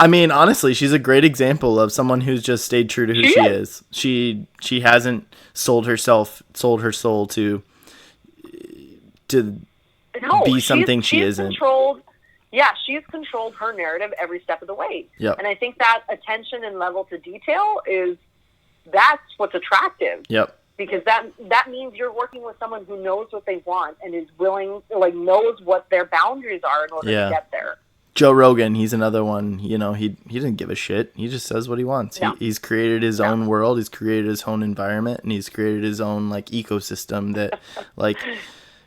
[SPEAKER 1] mean, honestly, she's a great example of someone who's just stayed true to who she is. She hasn't sold her soul to be something she isn't.
[SPEAKER 2] She's controlled her narrative every step of the way.
[SPEAKER 1] Yep.
[SPEAKER 2] And I think that attention and level to detail that's what's attractive.
[SPEAKER 1] Yep.
[SPEAKER 2] Because that means you're working with someone who knows what they want and is willing, knows what their boundaries are in order to get there.
[SPEAKER 1] Joe Rogan, he's another one. He didn't give a shit. He just says what he wants. Yeah. He's created his own world. He's created his own environment, and he's created his own ecosystem that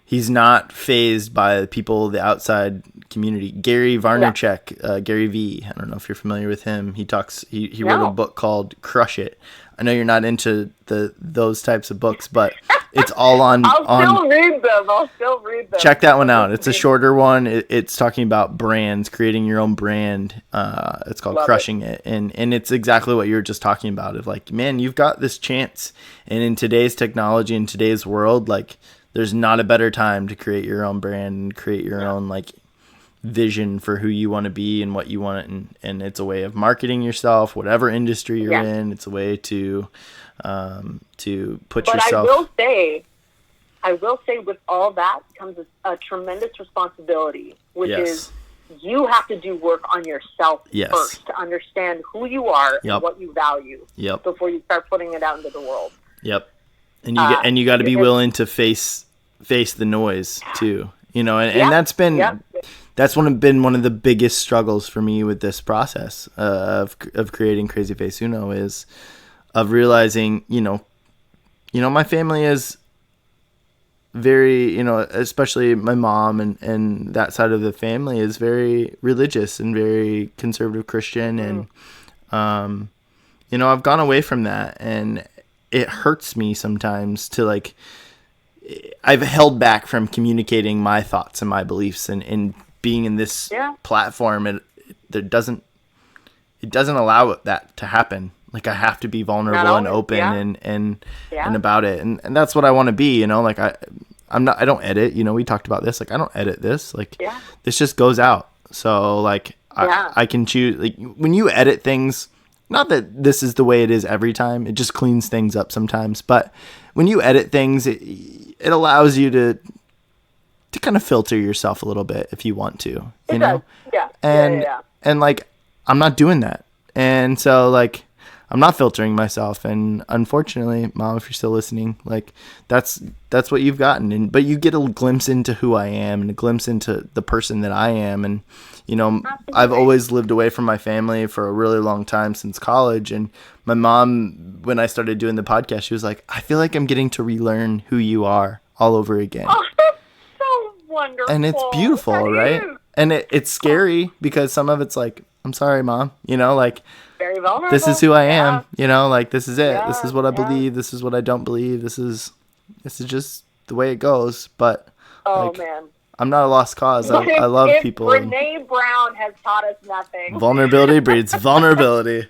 [SPEAKER 1] he's not fazed by the people, the outside community. Gary Vaynerchuk, Gary V. I don't know if you're familiar with him. He talks. He wrote a book called Crush It. I know you're not into those types of books, but it's all on.
[SPEAKER 2] I'll still read them.
[SPEAKER 1] Check that one out. It's a shorter one. It's talking about brands, creating your own brand. It's called Crushing It, and it's exactly what you were just talking about. Of man, you've got this chance, and in today's technology, in today's world, there's not a better time to create your own brand and create your own vision for who you want to be and what you want, and it's a way of marketing yourself, whatever industry you're in. It's a way to put yourself.
[SPEAKER 2] I will say with all that comes a tremendous responsibility, which is you have to do work on yourself first to understand who you are and what you value before you start putting it out into the world.
[SPEAKER 1] Yep. And you got to be willing to face the noise too, and that's been that's been one of the biggest struggles for me with this process of creating Crazy Face Uno, is of realizing, my family is very, especially my mom and that side of the family is very religious and very conservative Christian. And, I've gone away from that, and it hurts me sometimes to I've held back from communicating my thoughts and my beliefs and being in this platform. It doesn't allow that to happen. I have to be vulnerable and open and about it. And that's what I want to be, I don't edit, we talked about this. I don't edit this. This just goes out. So I can choose, when you edit things, not that this is the way it is every time, it just cleans things up sometimes. But when you edit things, it allows you to kind of filter yourself a little bit if you want to, you know?
[SPEAKER 2] Yeah.
[SPEAKER 1] And I'm not doing that. And so I'm not filtering myself. And unfortunately, Mom, if you're still listening, that's what you've gotten. But you get a glimpse into who I am and a glimpse into the person that I am. And, I've always lived away from my family for a really long time, since college. And my mom, when I started doing the podcast, she was like, I feel like I'm getting to relearn who you are all over again.
[SPEAKER 2] Oh, that's so wonderful.
[SPEAKER 1] And it's beautiful, right? And it's scary because some of it's I'm sorry, Mom,
[SPEAKER 2] very vulnerable.
[SPEAKER 1] This is who I am, this is it. Yeah, this is what I believe. This is what I don't believe. This is just the way it goes. But
[SPEAKER 2] man,
[SPEAKER 1] I'm not a lost cause. I love people.
[SPEAKER 2] Brene Brown has taught us nothing.
[SPEAKER 1] Vulnerability breeds vulnerability.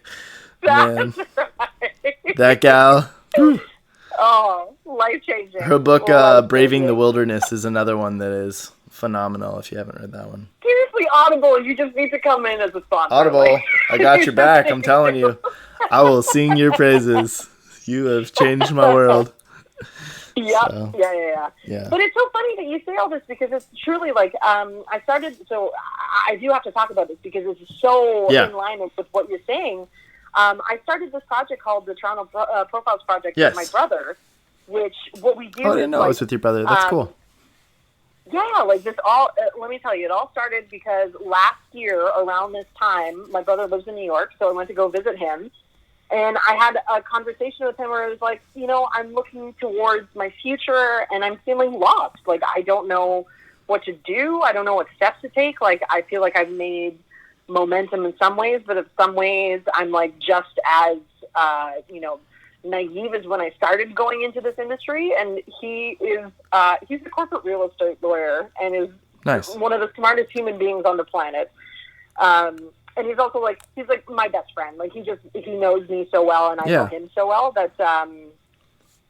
[SPEAKER 2] That's
[SPEAKER 1] Man.
[SPEAKER 2] Right.
[SPEAKER 1] That gal.
[SPEAKER 2] Life-changing.
[SPEAKER 1] Her book, Braving the Wilderness, is another one that is phenomenal if you haven't read that one.
[SPEAKER 2] Seriously, Audible, you just need to come in as a sponsor.
[SPEAKER 1] Audible, I got your back, I'm telling you. I will sing your praises. You have changed my world.
[SPEAKER 2] Yep.
[SPEAKER 1] So,
[SPEAKER 2] yeah. But it's so funny that you say all this, because it's truly I do have to talk about this because it's so in line with what you're saying. I started this project called the Toronto Profiles Project with my brother, what we do
[SPEAKER 1] I didn't know it was with your brother. That's cool.
[SPEAKER 2] Yeah, let me tell you, it all started because last year around this time, my brother lives in New York, so I went to go visit him. And I had a conversation with him where it was I'm looking towards my future and I'm feeling lost. I don't know what to do. I don't know what steps to take. I feel like I've made momentum in some ways, but in some ways I'm just as, naive as when I started going into this industry. And he's a corporate real estate lawyer and is
[SPEAKER 1] Nice.
[SPEAKER 2] One of the smartest human beings on the planet. And he's also he's like my best friend. Like he knows me so well, and I know him so well that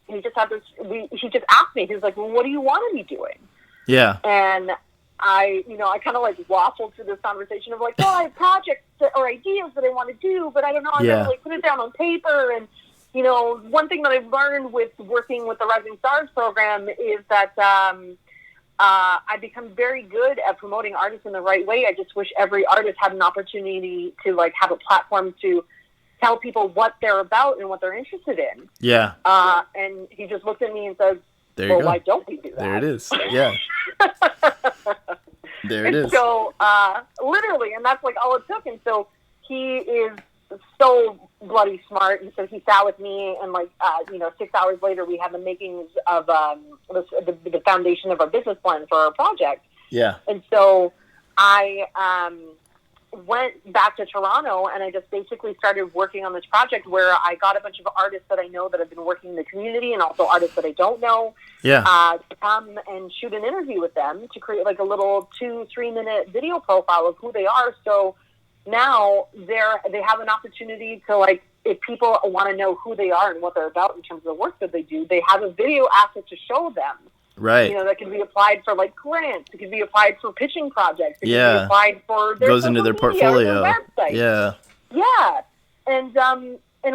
[SPEAKER 2] he just had this. He just asked me. He was like, "Well, what do you want to be doing?"
[SPEAKER 1] Yeah.
[SPEAKER 2] And I kind of waffled through this conversation of well, I have projects or ideas that I want to do, but I don't know. I never put it down on paper. And one thing that I've learned with working with the Rising Stars program is that I become very good at promoting artists in the right way. I just wish every artist had an opportunity to have a platform to tell people what they're about and what they're interested in.
[SPEAKER 1] Yeah.
[SPEAKER 2] And he just looked at me and said,
[SPEAKER 1] there you go.
[SPEAKER 2] Why don't we do that?
[SPEAKER 1] There it is. Yeah. There it is.
[SPEAKER 2] So, literally, and that's all it took. And so he is so bloody smart. And so he sat with me and 6 hours later we had the makings of the foundation of our business plan for our project.
[SPEAKER 1] Yeah.
[SPEAKER 2] And so I went back to Toronto and I just basically started working on this project where I got a bunch of artists that I know that have been working in the community and also artists that I don't know to come and shoot an interview with them to create a little 2-3 minute video profile of who they are. So now they have an opportunity to if people want to know who they are and what they're about in terms of the work that they do, they have a video asset to show them.
[SPEAKER 1] Right.
[SPEAKER 2] That can be applied for grants. It can be applied for pitching projects. It can be applied for their
[SPEAKER 1] goes into their portfolio.
[SPEAKER 2] Their website.
[SPEAKER 1] Yeah.
[SPEAKER 2] Yeah. And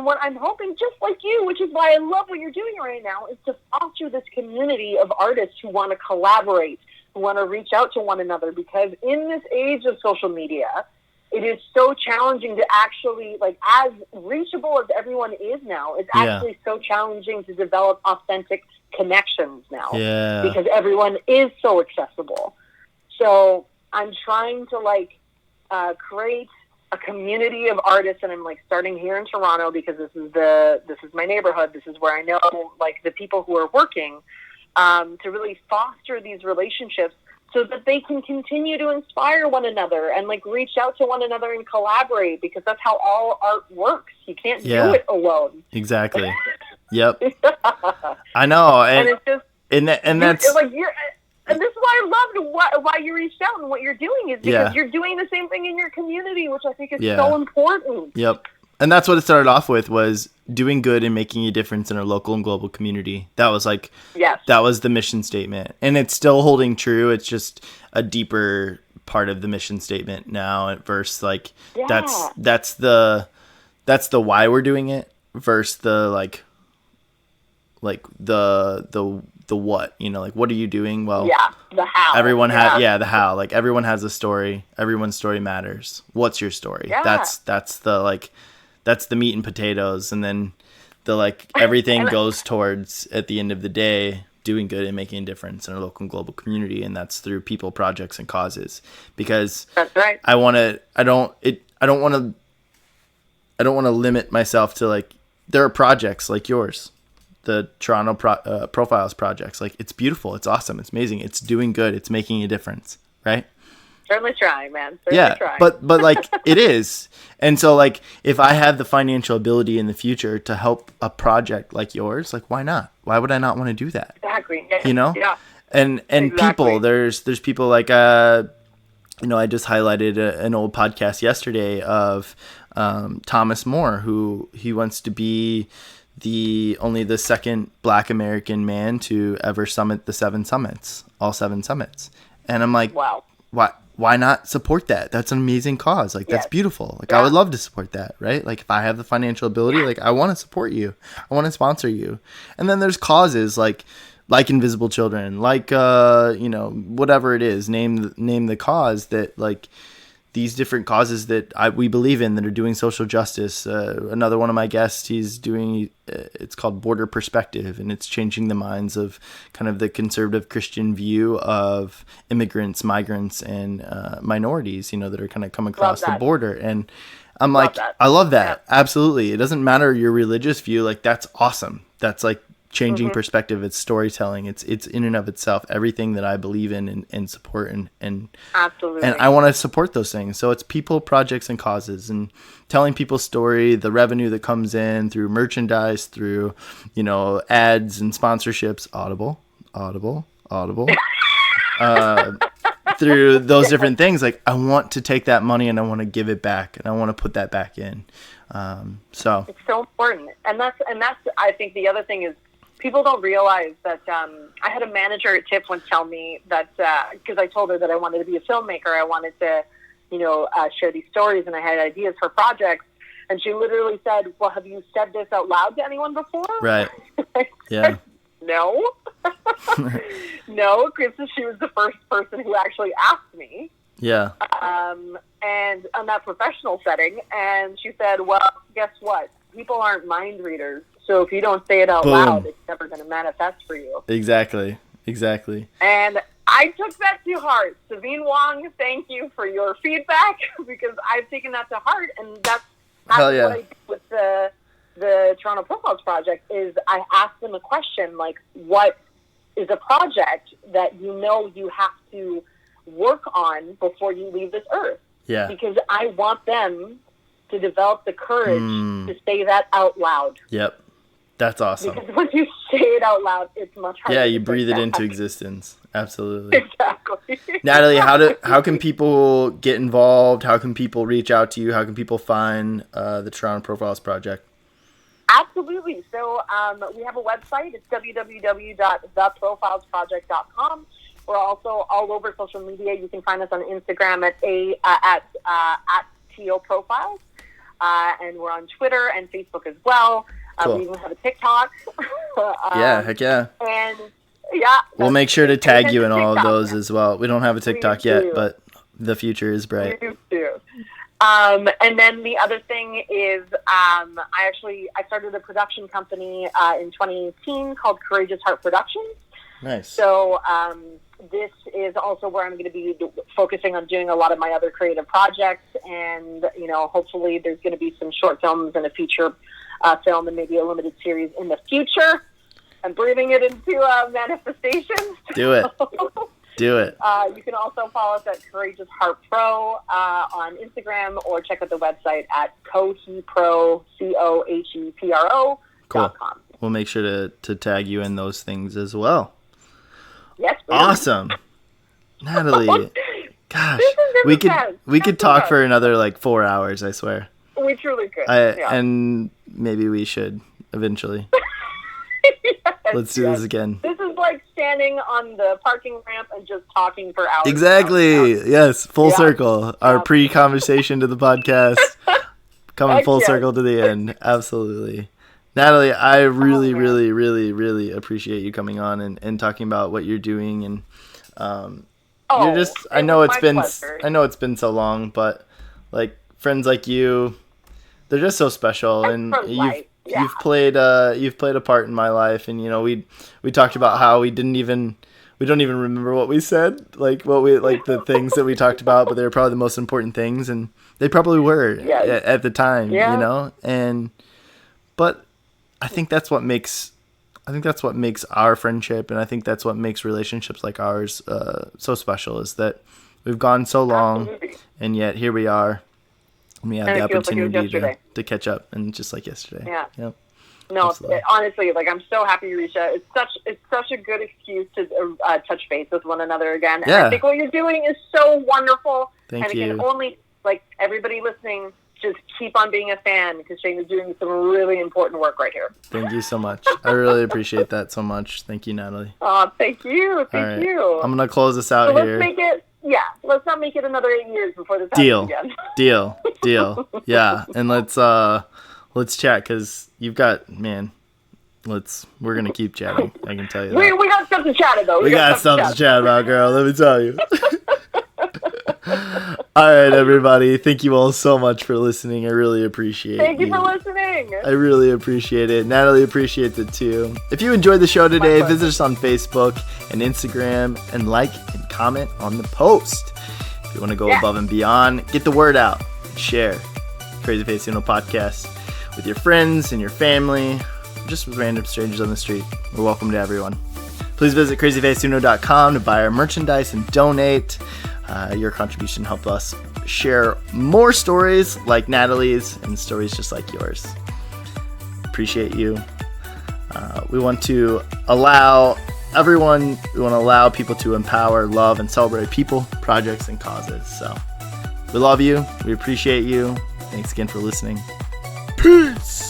[SPEAKER 2] what I'm hoping, just like you, which is why I love what you're doing right now, is to foster this community of artists who want to collaborate, who want to reach out to one another. Because in this age of social media, it is so challenging to actually, as reachable as everyone is now, it's actually so challenging to develop authentic connections now.
[SPEAKER 1] Yeah.
[SPEAKER 2] Because everyone is so accessible. So I'm trying to, create a community of artists, and I'm, starting here in Toronto because this is my neighborhood. This is where I know, the people who are working, to really foster these relationships so that they can continue to inspire one another and reach out to one another and collaborate, because that's how all art works. You can't do it alone.
[SPEAKER 1] Exactly. Yep. I know. And
[SPEAKER 2] it's just,
[SPEAKER 1] and that's
[SPEAKER 2] and this is why I loved why you reached out and what you're doing is because you're doing the same thing in your community, which I think is so important.
[SPEAKER 1] Yep. And that's what it started off with, was doing good and making a difference in our local and global community. That was that was the mission statement. And it's still holding true. It's just a deeper part of the mission statement now at verse that's the why we're doing it versus the the what, what are you doing? Well,
[SPEAKER 2] the how.
[SPEAKER 1] Everyone the how. Everyone has a story. Everyone's story matters. What's your story?
[SPEAKER 2] Yeah.
[SPEAKER 1] That's the meat and potatoes, and then the everything goes towards, at the end of the day, doing good and making a difference in our local and global community, and that's through people, projects, and causes. Because
[SPEAKER 2] that's right.
[SPEAKER 1] I don't want to limit myself to there are projects like yours, the Toronto Profiles projects. It's beautiful, it's awesome, it's amazing, it's doing good, it's making a difference, right?
[SPEAKER 2] Certainly trying, man. Certainly trying.
[SPEAKER 1] But it is. And so if I have the financial ability in the future to help a project like yours, why not? Why would I not want to do that?
[SPEAKER 2] Exactly. Yeah.
[SPEAKER 1] Yeah. And
[SPEAKER 2] exactly.
[SPEAKER 1] People, there's people I just highlighted an old podcast yesterday of Thomas More, who he wants to be only the second Black American man to ever summit the 7 summits, all 7 summits. And I'm like,
[SPEAKER 2] wow.
[SPEAKER 1] Why not support that? That's an amazing cause. That's beautiful. I would love to support that, right? If I have the financial ability, I want to support you. I want to sponsor you. And then there's causes like Invisible Children, whatever it is, name the cause that these different causes that we believe in that are doing social justice. Another one of my guests, he's doing, it's called Border Perspective, and it's changing the minds of kind of the conservative Christian view of immigrants, migrants, and minorities, that are kind of come across the border. And I'm I love that. Yeah. Absolutely. It doesn't matter your religious view. That's awesome. That's changing perspective. It's storytelling. It's in and of itself everything that I believe in and support and
[SPEAKER 2] absolutely.
[SPEAKER 1] And I want to support those things. So it's people, projects, and causes, and telling people's story, the revenue that comes in through merchandise, through ads and sponsorships, audible through those different things. Like, I want to take that money and I want to give it back and I want to put that back in. So
[SPEAKER 2] it's so important. And that's, I think the other thing is people don't realize that, I had a manager at TIFF once tell me that, cause I told her that I wanted to be a filmmaker. I wanted to, share these stories and I had ideas for projects. And she literally said, well, have you said this out loud to anyone before?
[SPEAKER 1] Right. Yeah.
[SPEAKER 2] No. No, because she was the first person who actually asked me.
[SPEAKER 1] Yeah.
[SPEAKER 2] And on that professional setting. And she said, well, guess what? People aren't mind readers. So if you don't say it out loud, it's never going to manifest for you.
[SPEAKER 1] Exactly.
[SPEAKER 2] And I took that to heart. Savine Wong, thank you for your feedback because I've taken that to heart. And that's what I did with the Toronto Profiles Project is I asked them a question like, what is a project that you have to work on before you leave this earth?
[SPEAKER 1] Yeah.
[SPEAKER 2] Because I want them to develop the courage to say that out loud.
[SPEAKER 1] Yep. That's awesome.
[SPEAKER 2] Because when you say it out loud, it's much harder.
[SPEAKER 1] Yeah, you breathe it into existence. Absolutely.
[SPEAKER 2] Exactly.
[SPEAKER 1] Natalie, how can people get involved? How can people reach out to you? How can people find the Toronto Profiles Project?
[SPEAKER 2] Absolutely. So we have a website. It's www.theprofilesproject.com. We're also all over social media. You can find us on Instagram at TO Profiles. And we're on Twitter and Facebook as well.
[SPEAKER 1] Cool.
[SPEAKER 2] We even have a TikTok.
[SPEAKER 1] Yeah, heck yeah.
[SPEAKER 2] And yeah.
[SPEAKER 1] We'll make sure to tag you in all of those as well. We don't have a TikTok yet, but the future is bright.
[SPEAKER 2] We do. And then the other thing is I started a production company in 2018 called Courageous Heart Productions.
[SPEAKER 1] Nice.
[SPEAKER 2] So this is also where I'm going to be focusing on doing a lot of my other creative projects. And, hopefully there's going to be some short films and a feature film and maybe a limited series in the future. I'm breathing it into manifestation. Do it.
[SPEAKER 1] Do it.
[SPEAKER 2] You can also follow us at Courageous Heart Pro on Instagram or check out the website at cohepro.com.
[SPEAKER 1] Cool. We'll make sure to tag you in those things as well.
[SPEAKER 2] Yes, please.
[SPEAKER 1] Awesome. Natalie, gosh, we could talk for another 4 hours, I swear.
[SPEAKER 2] We truly could.
[SPEAKER 1] And maybe we should eventually.
[SPEAKER 2] Yes,
[SPEAKER 1] Let's do this again.
[SPEAKER 2] This is like standing on the parking ramp and just talking for hours.
[SPEAKER 1] Exactly. Yes. Full circle. Our pre-conversation to the podcast. Coming full circle to the end. Absolutely. Natalie, I really, really, really, really appreciate you coming on and talking about what you're doing. And you're just, I know it's been so long, but friends like you, they're just so special. And you've played a part in my life. And, we talked about how we don't even remember what we said, the things that we talked about, but they were probably the most important things. And they probably were at the time, but I think that's what makes our friendship, and I think that's what makes relationships like ours so special, is that we've gone so long, and yet here we are, and we have the opportunity to catch up, and just like yesterday.
[SPEAKER 2] Yeah.
[SPEAKER 1] Yep.
[SPEAKER 2] No, honestly, I'm so happy you reached out. It's such a good excuse to touch base with one another again. And I think what you're doing is so wonderful.
[SPEAKER 1] Thank you.
[SPEAKER 2] And again, only everybody listening, just keep on being a fan because Shane is doing some really important work right here.
[SPEAKER 1] Thank you so much. I really appreciate that so much. Thank you, Natalie.
[SPEAKER 2] Thank you. Thank you.
[SPEAKER 1] I'm going to close this out here.
[SPEAKER 2] Let's not make it another 8 years before this happens again.
[SPEAKER 1] Deal. Yeah. And let's chat because you've got, we're going to keep chatting. I can tell you that.
[SPEAKER 2] We got stuff to chat about.
[SPEAKER 1] We got stuff to chat about, girl. Let me tell you. All right, everybody. Thank you all so much for listening. I really appreciate it.
[SPEAKER 2] Thank you for listening.
[SPEAKER 1] I really appreciate it. Natalie appreciates it too. If you enjoyed the show today, visit us on Facebook and Instagram and like and comment on the post. If you want to go above and beyond, get the word out. Share Crazy Face Uno podcast with your friends and your family, just with random strangers on the street. We're welcome to everyone. Please visit crazyfaceuno.com to buy our merchandise and donate. Your contribution helps us share more stories like Natalie's and stories just like yours. Appreciate you. We want to allow everyone, we want to allow people to empower, love, and celebrate people, projects, and causes. So we love you. We appreciate you. Thanks again for listening. Peace.